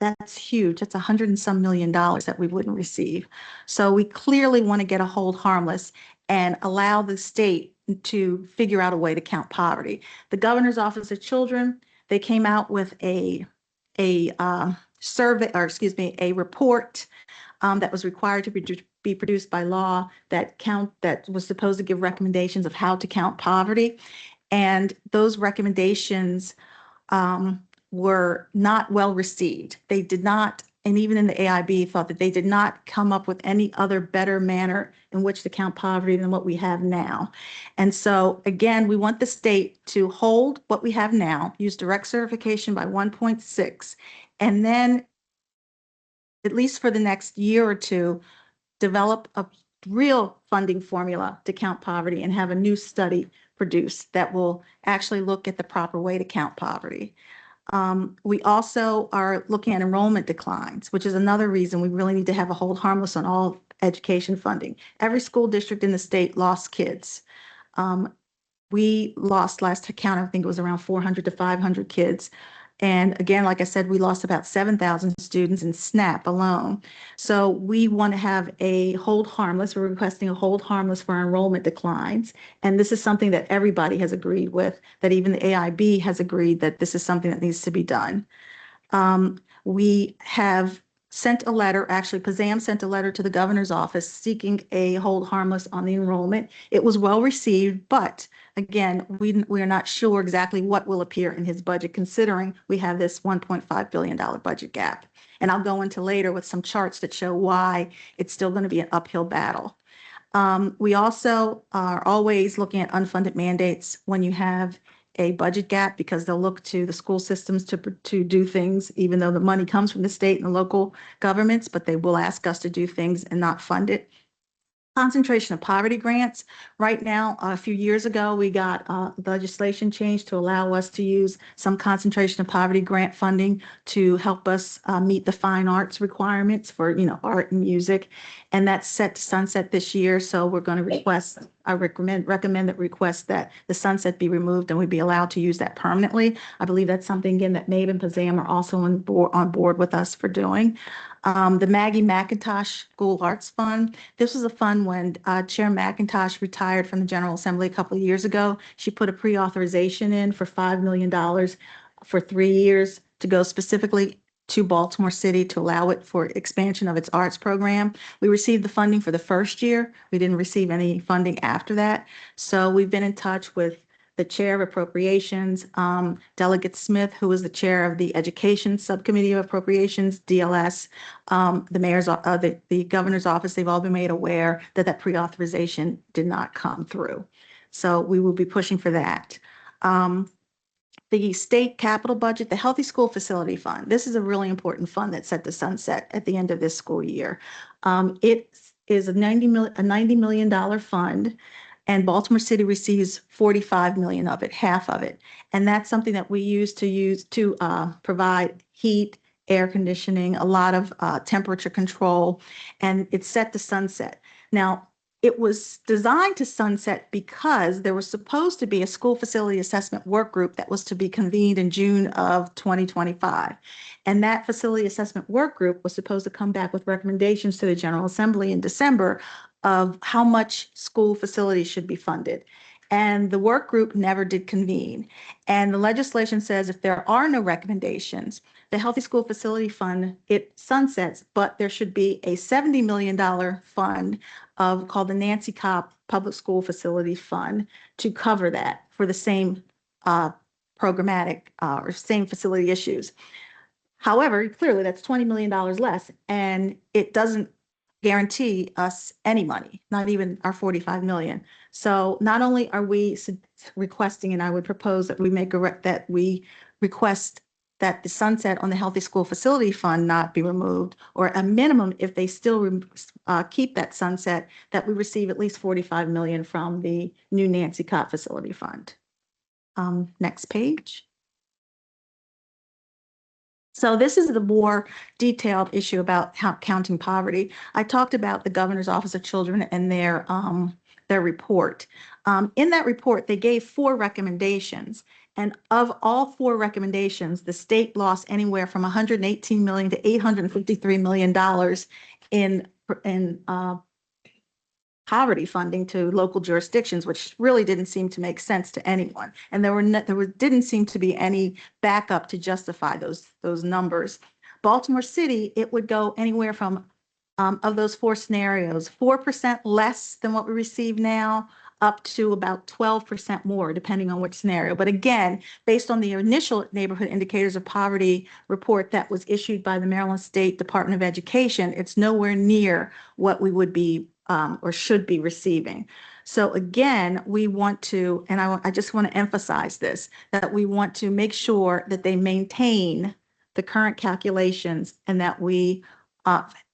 That's huge. That's $100 and some million that we wouldn't receive. So we clearly want to get a hold harmless and allow the state to figure out a way to count poverty. The Governor's Office of Children, they came out with a survey, or excuse me, a report that was required to be produced by law that was supposed to give recommendations of how to count poverty. And those recommendations were not well received. They did not, and even in the AIB thought that they did not come up with any other better manner in which to count poverty than what we have now. And so again, we want the state to hold what we have now, use direct certification by 1.6, and then at least for the next year or two, develop a real funding formula to count poverty and have a new study produced that will actually look at the proper way to count poverty. We also are looking at enrollment declines, which is another reason we really need to have a hold harmless on all education funding. Every school district in the state lost kids. We lost, last count, I think it was around 400 to 500 kids. And again, like I said, we lost about 7,000 students in SNAP alone. So we want to have a hold harmless. We're requesting a hold harmless for enrollment declines. And this is something that everybody has agreed with, that even the AIB has agreed that this is something that needs to be done. We have sent a letter, actually PZAM sent a letter to the governor's office seeking a hold harmless on the enrollment. It was well received, but again, we are not sure exactly what will appear in his budget, considering we have this $1.5 billion budget gap. And I'll go into later with some charts that show why it's still going to be an uphill battle. We also are always looking at unfunded mandates when you have a budget gap, because they'll look to the school systems to do things, even though the money comes from the state and the local governments, but they will ask us to do things and not fund it. Concentration of poverty grants. Right now, a few years ago, we got legislation changed to allow us to use some concentration of poverty grant funding to help us meet the fine arts requirements for, art and music. And that's set to sunset this year. So we're going to request, I recommend that the sunset be removed and we'd be allowed to use that permanently. I believe that's something, again, that MAVE and PZAM are also on board with us for doing. The Maggie McIntosh School Arts Fund. This was a fund when Chair McIntosh retired from the General Assembly a couple of years ago. She put a pre-authorization in for $5 million for 3 years to go specifically to Baltimore City to allow it for expansion of its arts program. We received the funding for the first year. We didn't receive any funding after that. So we've been in touch with the chair of appropriations, Delegate Smith, who is the chair of the Education Subcommittee of Appropriations, DLS, the mayor's, the governor's office. They've all been made aware that that pre-authorization did not come through. So we will be pushing for that. The state capital budget, the Healthy School Facility Fund. This is a really important fund that's set to sunset at the end of this school year. It is a $90 million fund. And Baltimore City receives 45 million of it, half of it. And that's something that we use to provide heat, air conditioning, a lot of temperature control, and it's set to sunset. Now, it was designed to sunset because there was supposed to be a school facility assessment work group that was to be convened in June of 2025. And that facility assessment work group was supposed to come back with recommendations to the General Assembly in December of how much school facilities should be funded. And the work group never did convene. And the legislation says if there are no recommendations, the Healthy School Facility Fund, it sunsets, but there should be a $70 million fund called the Nancy Kopp Public School Facility Fund to cover that for the same programmatic or same facility issues. However, clearly that's $20 million less, and it doesn't guarantee us any money, not even our 45 million. So not only are we requesting, and I would propose that we request that the sunset on the Healthy School Facility Fund not be removed, or a minimum, if they still keep that sunset, that we receive at least 45 million from the new Nancy Kopp Facility Fund. Next page. So this is the more detailed issue about counting poverty. I talked about the Governor's Office of Children and their report. In that report, they gave 4 recommendations. And of all 4 recommendations, the state lost anywhere from $118 million to $853 million in poverty funding to local jurisdictions, which really didn't seem to make sense to anyone. And there didn't seem to be any backup to justify those numbers. Baltimore City, it would go anywhere from, of those 4 scenarios, 4% less than what we receive now, up to about 12% more, depending on which scenario. But again, based on the initial Neighborhood Indicators of Poverty report that was issued by the Maryland State Department of Education, it's nowhere near what we would be or should be receiving. So again, we want to, and I just want to emphasize this, that we want to make sure that they maintain the current calculations and that we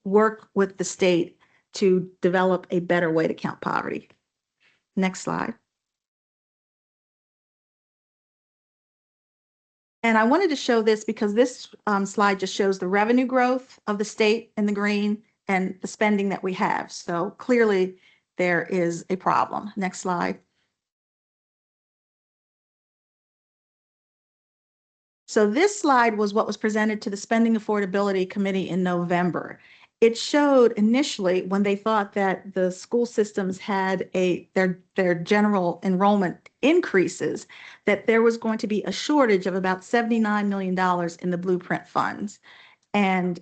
work with the state to develop a better way to count poverty. Next slide. And I wanted to show this because this slide just shows the revenue growth of the state in the green and the spending that we have. So clearly there is a problem. Next slide. So this slide was what was presented to the Spending Affordability Committee in November. It showed initially when they thought that the school systems had their general enrollment increases, that there was going to be a shortage of about $79 million in the blueprint funds. And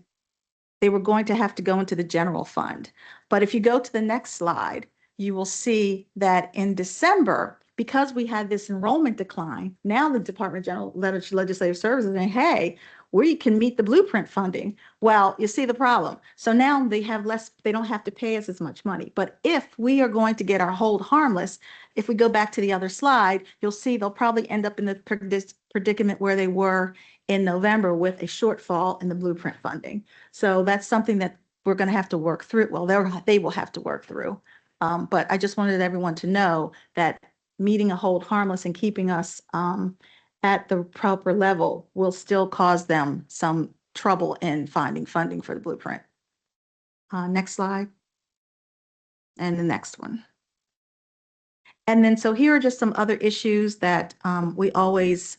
they were going to have to go into the general fund. But if you go to the next slide, you will see that in December, because we had this enrollment decline, now the Department of General Legislative Services is saying, hey, we can meet the blueprint funding. Well, you see the problem. So now they have less, they don't have to pay us as much money. But if we are going to get our hold harmless, if we go back to the other slide, you'll see they'll probably end up in the predicament where they were in November with a shortfall in the blueprint funding. So that's something that we're going to have to work through. Well, they will have to work through. But I just wanted everyone to know that meeting a hold harmless and keeping us at the proper level will still cause them some trouble in finding funding for the blueprint. Next slide. And the next one. And then, so here are just some other issues that I always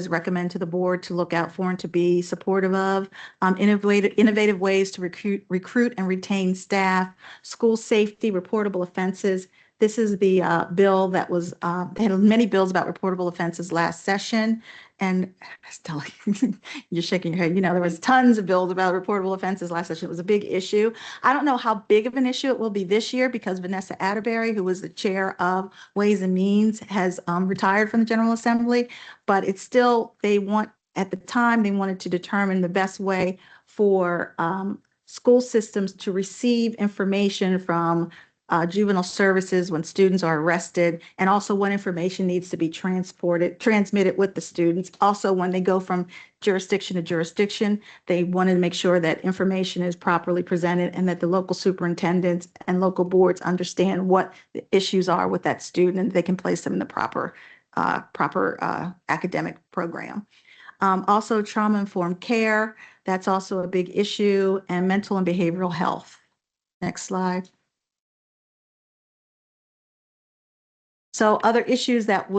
recommend to the board to look out for and to be supportive of. Innovative ways to recruit and retain staff, school safety, reportable offenses. This is the bill that was, they had many bills about reportable offenses last session. And you're shaking your head, you know, there was tons of bills about reportable offenses last session. It was a big issue. I don't know how big of an issue it will be this year because Vanessa Atterbury, who was the chair of Ways and Means, has retired from the General Assembly, but it's still, at the time, they wanted to determine the best way for school systems to receive information from juvenile services when students are arrested, and also what information needs to be transmitted with the students. Also, when they go from jurisdiction to jurisdiction, they wanted to make sure that information is properly presented and that the local superintendents and local boards understand what the issues are with that student and they can place them in the proper academic program. Also, trauma-informed care, that's also a big issue, and mental and behavioral health. Next slide. So other issues that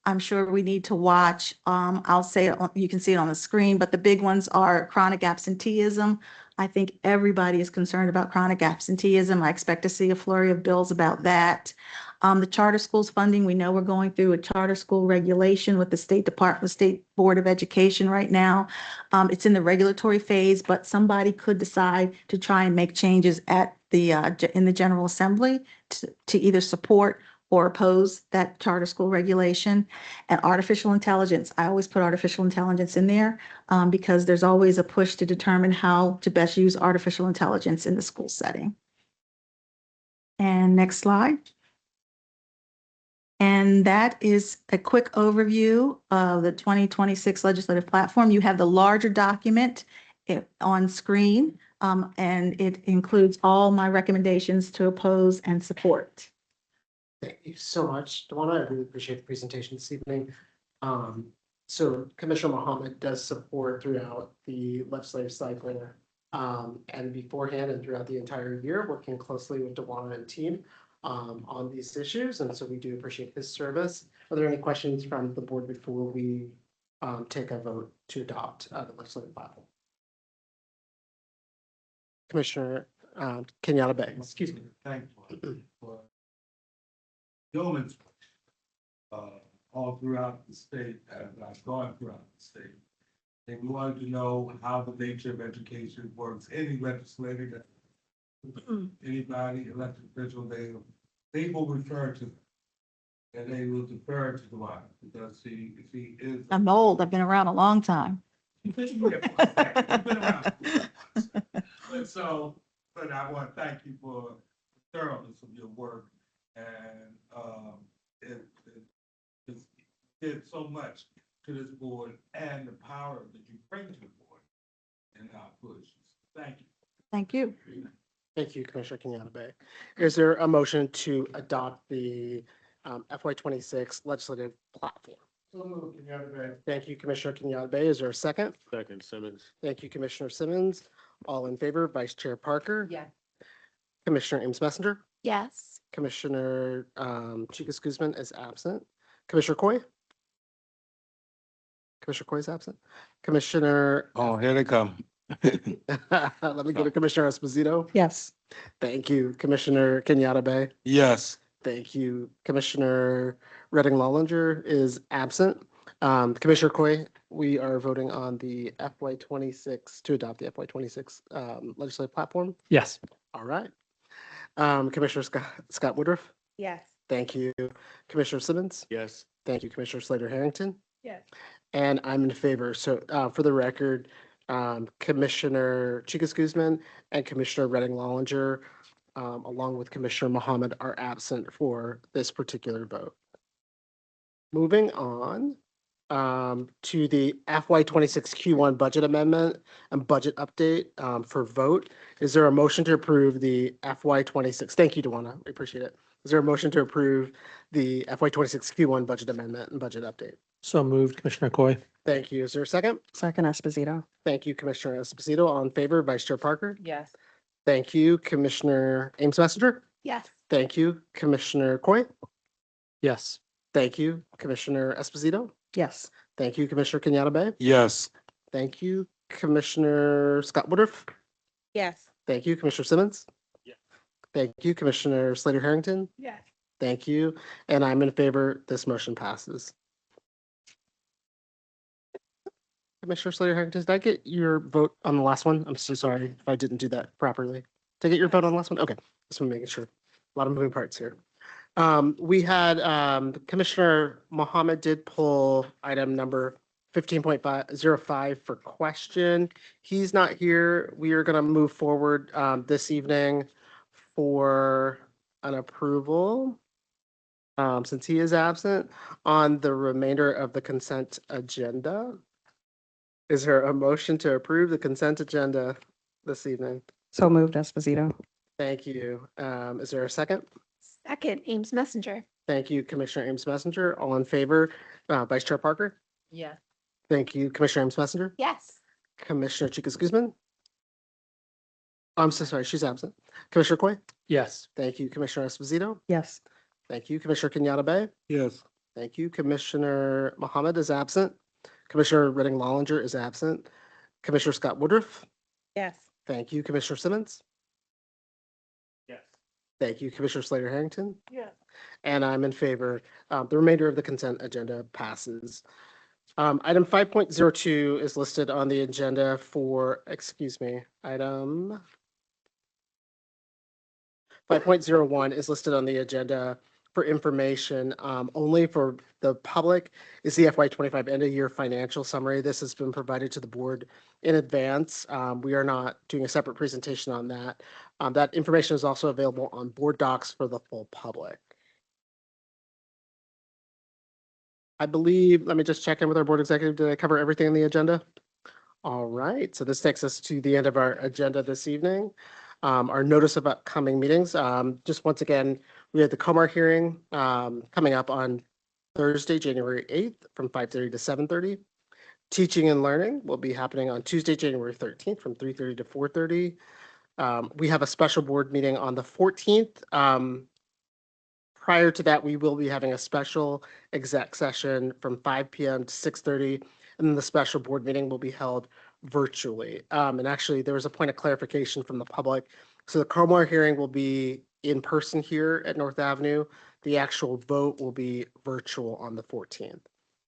I'm sure we need to watch, I'll say, you can see it on the screen, but the big ones are chronic absenteeism. I think everybody is concerned about chronic absenteeism. I expect to see a flurry of bills about that. The charter schools funding, we know we're going through a charter school regulation with the State Board of Education right now. It's in the regulatory phase, but somebody could decide to try and make changes in the General Assembly to either support or oppose that charter school regulation. And artificial intelligence, I always put artificial intelligence in there because there's always a push to determine how to best use artificial intelligence in the school setting. And next slide. And that is a quick overview of the 2026 legislative platform. You have the larger document on screen, and it includes all my recommendations to oppose and support. Thank you so much, Dawana. I really appreciate the presentation this evening. So Commissioner Mohammed does support throughout the legislative cycle and beforehand and throughout the entire year, working closely with Dawana and team on these issues. And so we do appreciate his service. Are there any questions from the board before we take a vote to adopt the legislative platform? Commissioner Kenyatta Bay. Excuse me. Thank you for yeoman's all throughout the state, as I've gone throughout the state. And we wanted to know how the nature of education works. Any legislator, anybody, elected official, they will refer to And they will defer to Dwyer because he is. I'm old. I've been around a long time. You've been here for a second. You've been around for a second. But I want to thank you for the thoroughness of your work and, it did so much to this board and the power that you bring to the board and our push. Thank you. Thank you. Thank you, Commissioner Kenyatta Bay. Is there a motion to adopt the FY '26 legislative platform? Thank you, Commissioner Kenyatta Bay. Is there a second? Second, Simmons. Thank you, Commissioner Simmons. All in favor, Vice Chair Parker? Yeah. Commissioner Ames Messenger? Yes. Commissioner Chicas Guzman is absent. Commissioner Coy? Commissioner Coy is absent. Commissioner, Oh, here they come. let me go to Commissioner Esposito. Yes. Thank you. Commissioner Kenyatta Bay. Yes. Thank you. Commissioner Redding Lollinger is absent. Commissioner Coy, we are voting on the FY '26 to adopt the FY '26 legislative platform. Yes. All right. Commissioner Scott Woodruff. Yes. Thank you. Commissioner Simmons. Yes. Thank you, Commissioner Slater Harrington. Yes. And I'm in favor. So for the record, Commissioner Chicas Guzman and Commissioner Redding Lollinger, along with Commissioner Mohammed, are absent for this particular vote. Moving on to the FY '26 Q1 budget amendment and budget update for vote. Is there a motion to approve the FY '26? Thank you, Dewana. We appreciate it. Is there a motion to approve the FY '26 Q1 budget amendment and budget update? So moved, Commissioner Coy. Thank you. Is there a second? Second Esposito. Thank you, Commissioner Esposito. All in favor, Vice Chair Parker? Yes. Thank you, Commissioner Ames Messenger. Yes. Thank you, Commissioner Coy. Yes. Thank you, Commissioner Esposito. Yes. Thank you, Commissioner Kenyatta Bay. Yes. Thank you, Commissioner Scott Woodruff. Yes. Thank you, Commissioner Simmons. Yeah. Thank you, Commissioner Slater Harrington. Yes. Thank you, and I'm in favor. This motion passes. Commissioner Slater Harrington, did I get your vote on the last one? I'm so sorry if I didn't do that properly. Did I get your vote on the last one? Okay, just want to make sure. A lot of moving parts here. We had Commissioner Mohammed did pull item number 15.05 for question. He's not here. We are going to move forward this evening for an approval, since he is absent, on the remainder of the consent agenda. Is there a motion to approve the consent agenda this evening? So moved, Esposito. Thank you. Is there a second? Second, Ames Messenger. Thank you, Commissioner Ames Messenger. All in favor, Vice Chair Parker? Yes. Thank you, Commissioner Ames Messenger. Yes. Commissioner Chicas Guzman? I'm so sorry, she's absent. Commissioner Coy? Yes. Thank you, Commissioner Esposito. Yes. Thank you, Commissioner Kenyatta Bay. Yes. Thank you, Commissioner Mohammed is absent. Commissioner Redding Lollinger is absent. Commissioner Scott Woodruff? Yes. Thank you, Commissioner Simmons. Yes. Thank you, Commissioner Slater Harrington. Yes. And I'm in favor. The remainder of the consent agenda passes. Item 5.02 is listed on the agenda for, item 5.01 is listed on the agenda for information only for the public is the FY '25 end of year financial summary. This has been provided to the board in advance. We are not doing a separate presentation on that. That information is also available on board docs for the full public. I believe, let me just check in with our board executive. Did I cover everything on the agenda? All right, so this takes us to the end of our agenda this evening. Our notice of upcoming meetings. Just once again, we have the Comar hearing coming up on Thursday, January 8th from 5:30 to 7:30. Teaching and learning will be happening on Tuesday, January 13th from 3:30 to 4:30. We have a special board meeting on the 14th. Prior to that, we will be having a special exec session from 5 p.m. to 6:30, and then the special board meeting will be held virtually. And actually, there was a point of clarification from the public. So the Comar hearing will be in person here at North Avenue. The actual vote will be virtual on the 14th.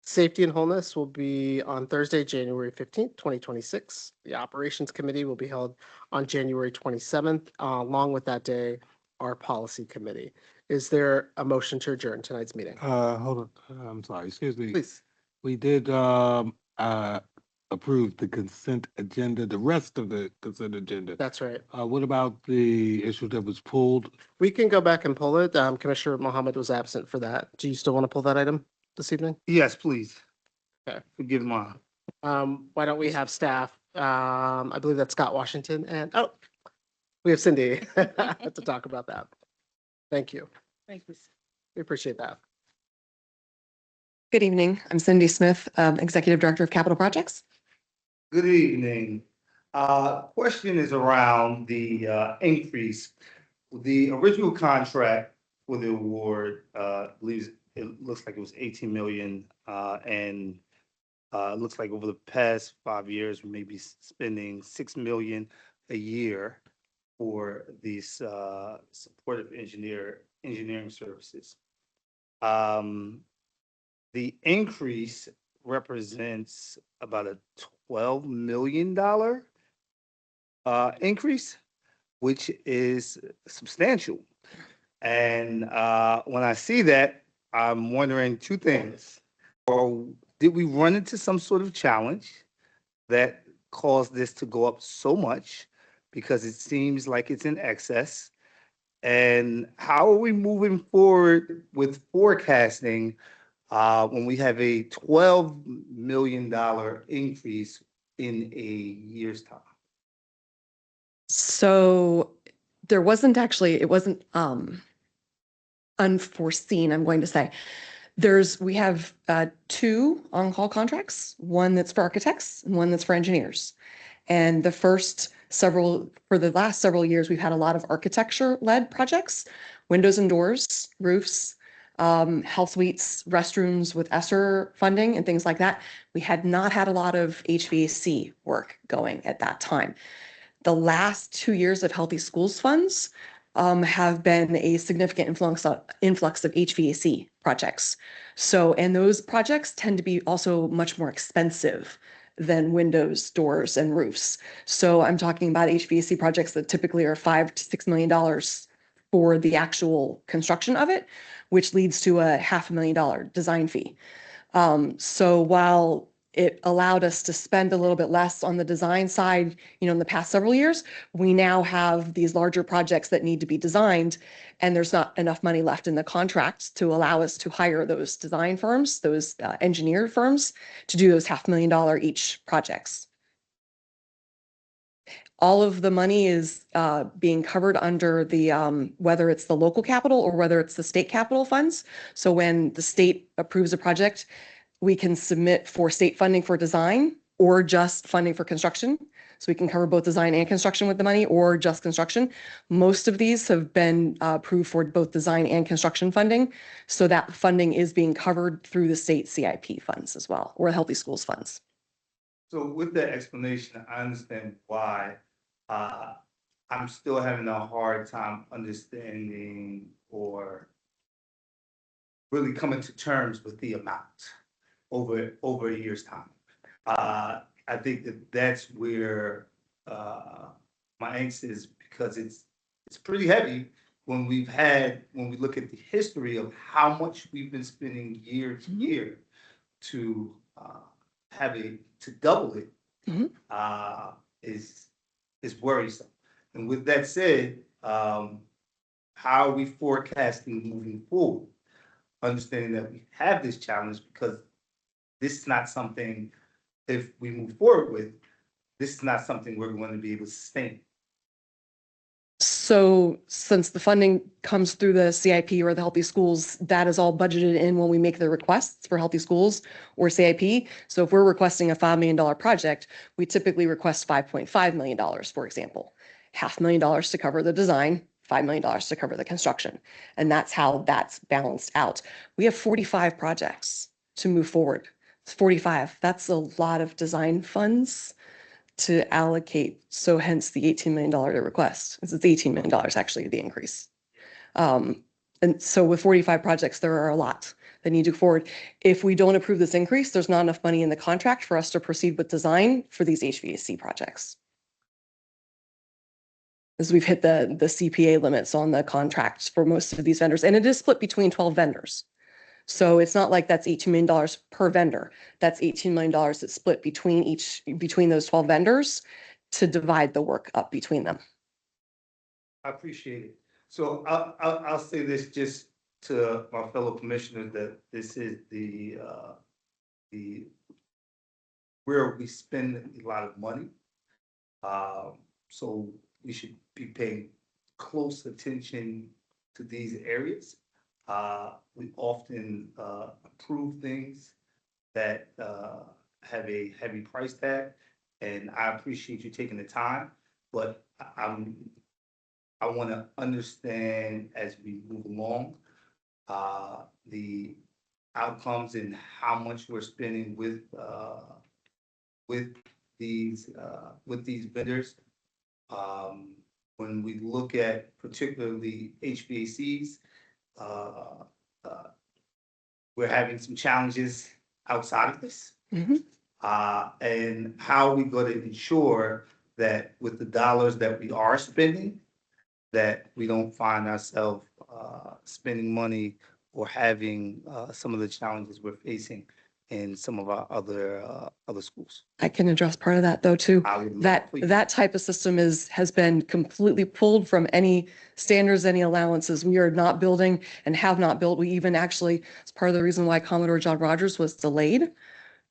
Safety and Wholeness will be on Thursday, January 15th, 2026. The Operations Committee will be held on January 27th. Along with that day, our Policy Committee. Is there a motion to adjourn tonight's meeting? Hold on, I'm sorry, excuse me. Please. We did, approve the consent agenda, the rest of the consent agenda. That's right. What about the issue that was pulled? We can go back and pull it. Commissioner Mohammed was absent for that. Do you still want to pull that item this evening? Yes, please. Okay. Forgive my. Why don't we have staff? I believe that's Scott Washington and, oh, we have Cindy to talk about that. Thank you. Thank you. We appreciate that. Good evening. I'm Cindy Smith, Executive Director of Capital Projects. Good evening. Question is around the increase. The original contract for the award, believes it looks like it was 18 million, and it looks like over the past 5 years, we may be spending 6 million a year for these supportive engineering services. The increase represents about a $12 million increase, which is substantial. And when I see that, I'm wondering two things. Or did we run into some sort of challenge that caused this to go up so much? Because it seems like it's in excess. And how are we moving forward with forecasting when we have a $12 million increase in a year's time? So there wasn't actually, it wasn't unforeseen, I'm going to say. We have two on-call contracts, one that's for architects and one that's for engineers. And for the last several years, we've had a lot of architecture-led projects, windows and doors, roofs, health suites, restrooms with ESSER funding and things like that. We had not had a lot of HVAC work going at that time. The last 2 years of Healthy Schools funds have been a significant influx of HVAC projects. And those projects tend to be also much more expensive than windows, doors, and roofs. So I'm talking about HVAC projects that typically are $5 to $6 million for the actual construction of it, which leads to a $500,000 design fee. So while it allowed us to spend a little bit less on the design side, in the past several years, we now have these larger projects that need to be designed, and there's not enough money left in the contract to allow us to hire those design firms, those engineer firms, to do those $500,000 each projects. All of the money is being covered under the, whether it's the local capital or whether it's the state capital funds. So when the state approves a project, we can submit for state funding for design or just funding for construction. So we can cover both design and construction with the money or just construction. Most of these have been approved for both design and construction funding. So that funding is being covered through the state CIP funds as well, or Healthy Schools funds. So with that explanation, I understand why I'm still having a hard time understanding or really coming to terms with the amount over a year's time. I think that's where my angst is, because it's pretty heavy when we look at the history of how much we've been spending year to year to double it. Mm-hmm. Is worrisome. And with that said, how are we forecasting moving forward? Understanding that we have this challenge, because this is not something, if we move forward with, this is not something we're going to be able to sustain. So since the funding comes through the CIP or the Healthy Schools, that is all budgeted in when we make the requests for Healthy Schools or CIP. So if we're requesting a $5 million project, we typically request $5.5 million, for example. $500,000 to cover the design, $5 million to cover the construction. And that's how that's balanced out. We have 45 projects to move forward. It's 45. That's a lot of design funds to allocate. So hence the $18 million request. It's $18 million actually, the increase. And so with 45 projects, there are a lot that need to go forward. If we don't approve this increase, there's not enough money in the contract for us to proceed with design for these HVAC projects. as we've hit the CPA limits on the contracts for most of these vendors. And it is split between 12 vendors. So it's not like that's $18 million per vendor. That's $18 million that's split between those 12 vendors to divide the work up between them. I appreciate it. So I'll say this just to my fellow commissioners, that this is the where we spend a lot of money. So we should be paying close attention to these areas. We often approve things that have a heavy price tag, and I appreciate you taking the time, but I want to understand as we move along the outcomes and how much we're spending with these vendors. When we look at particularly HVACs, we're having some challenges outside of this. And how are we going to ensure that with the dollars that we are spending, that we don't find ourselves spending money or having some of the challenges we're facing in some of our other schools. I can address part of that though too. I would love- That please. that type of system has been completely pulled from any standards, any allowances. We are not building and have not built. We even actually, it's part of the reason why Commodore John Rogers was delayed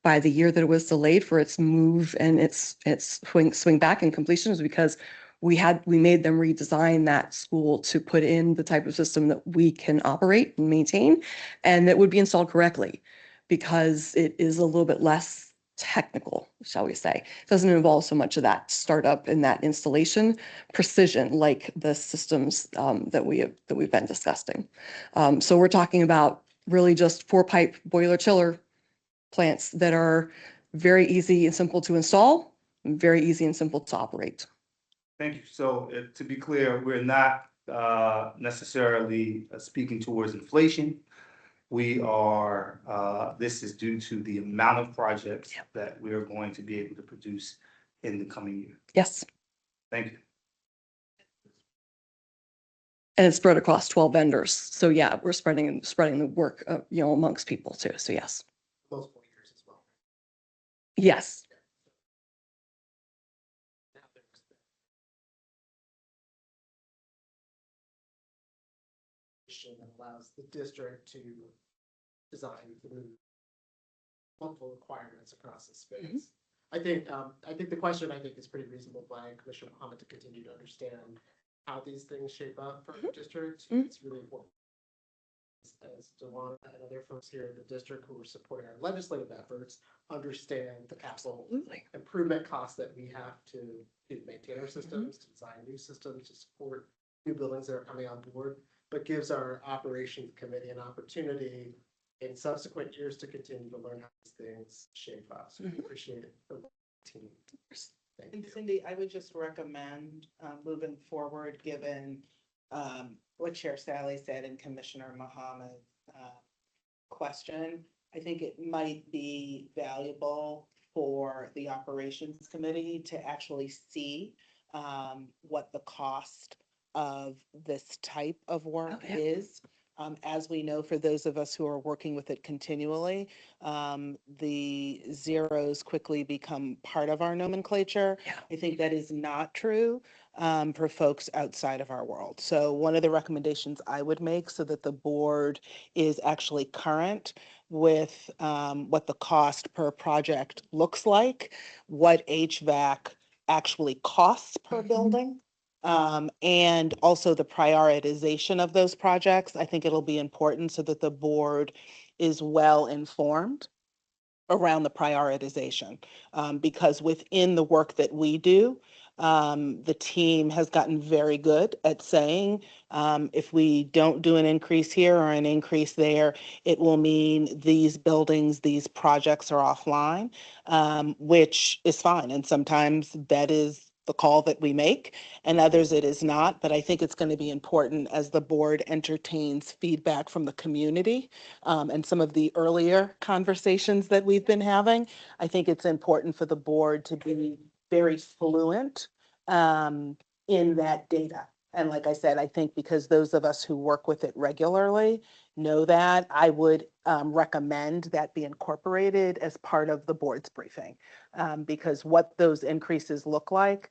by the year that it was delayed for its move and its swing back and completion, is because we made them redesign that school to put in the type of system that we can operate and maintain, and that would be installed correctly, because it is a little bit less technical, shall we say. It doesn't involve so much of that startup and that installation precision like the systems that we've been discussing. So we're talking about really just 4-pipe boiler chiller plants that are very easy and simple to install, very easy and simple to operate. Thank you. So to be clear, we're not necessarily speaking towards inflation. We are, this is due to the amount of projects that we are going to be able to produce in the coming year. Yes. Thank you. And it's spread across 12 vendors. So yeah, we're spreading the work, amongst people too. So yes. Multiple years as well. Yes. That allows the district to design through multiple requirements across the space. I think the question is pretty reasonable by Commissioner Muhammad to continue to understand how these things shape up for the district. It's really important. As Dewan and other folks here in the district who are supporting our legislative efforts understand the capital improvement costs that we have to maintain our systems, to design new systems, to support new buildings that are coming on board, but gives our operations committee an opportunity in subsequent years to continue to learn how these things shape up. So we appreciate it. Team. Thank you. And Cindy, I would just recommend moving forward, given what Chair Sally said and Commissioner Muhammad's question. I think it might be valuable for the operations committee to actually see what the cost of this type of work is. As we know, for those of us who are working with it continually, the zeros quickly become part of our nomenclature. I think that is not true for folks outside of our world. So one of the recommendations I would make, so that the board is actually current with what the cost per project looks like, what HVAC actually costs per building, and also the prioritization of those projects. I think it'll be important so that the board is well informed around the prioritization, because within the work that we do, the team has gotten very good at saying, if we don't do an increase here or an increase there, it will mean these buildings, these projects are offline, which is fine. And sometimes that is the call that we make, and others it is not. But I think it's going to be important as the board entertains feedback from the community and some of the earlier conversations that we've been having. I think it's important for the board to be very fluent in that data. And like I said, I think because those of us who work with it regularly know that, I would recommend that be incorporated as part of the board's briefing. Because what those increases look like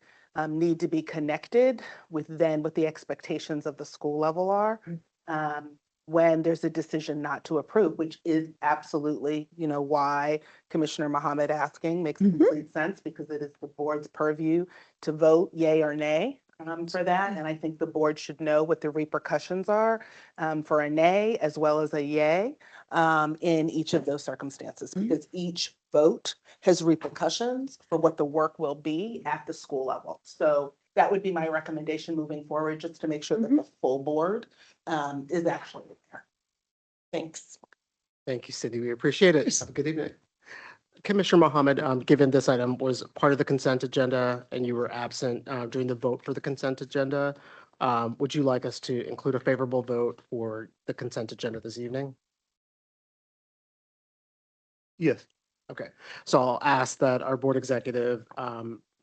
need to be connected with what the expectations of the school level are. When there's a decision not to approve, which is absolutely, why Commissioner Mohammed asking makes complete sense, because it is the board's purview to vote yay or nay for that. And I think the board should know what the repercussions are for a nay as well as a yay in each of those circumstances, because each vote has repercussions for what the work will be at the school level. So that would be my recommendation moving forward, just to make sure that the full board is actually there. Thanks. Thank you, Cindy. We appreciate it. Have a good evening. Commissioner Mohammed, given this item was part of the consent agenda and you were absent during the vote for the consent agenda, would you like us to include a favorable vote for the consent agenda this evening? Yes. Okay, so I'll ask that our board executive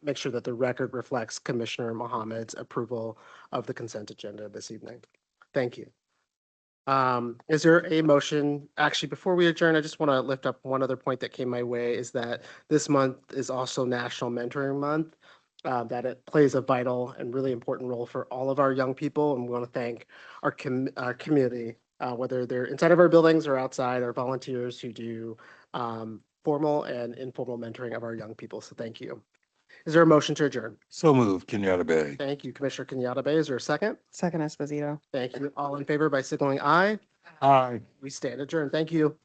make sure that the record reflects Commissioner Mohammed's approval of the consent agenda this evening. Thank you. Is there a motion? Actually, before we adjourn, I just want to lift up one other point that came my way, is that this month is also National Mentoring Month, that it plays a vital and really important role for all of our young people. And we want to thank our community, whether they're inside of our buildings or outside, our volunteers who do formal and informal mentoring of our young people. So thank you. Is there a motion to adjourn? So moved, Kenyatta Bay. Thank you, Commissioner Kenyatta Bay. Is there a second? Second Esposito. Thank you. All in favor by signaling aye. Aye. We stand adjourned. Thank you.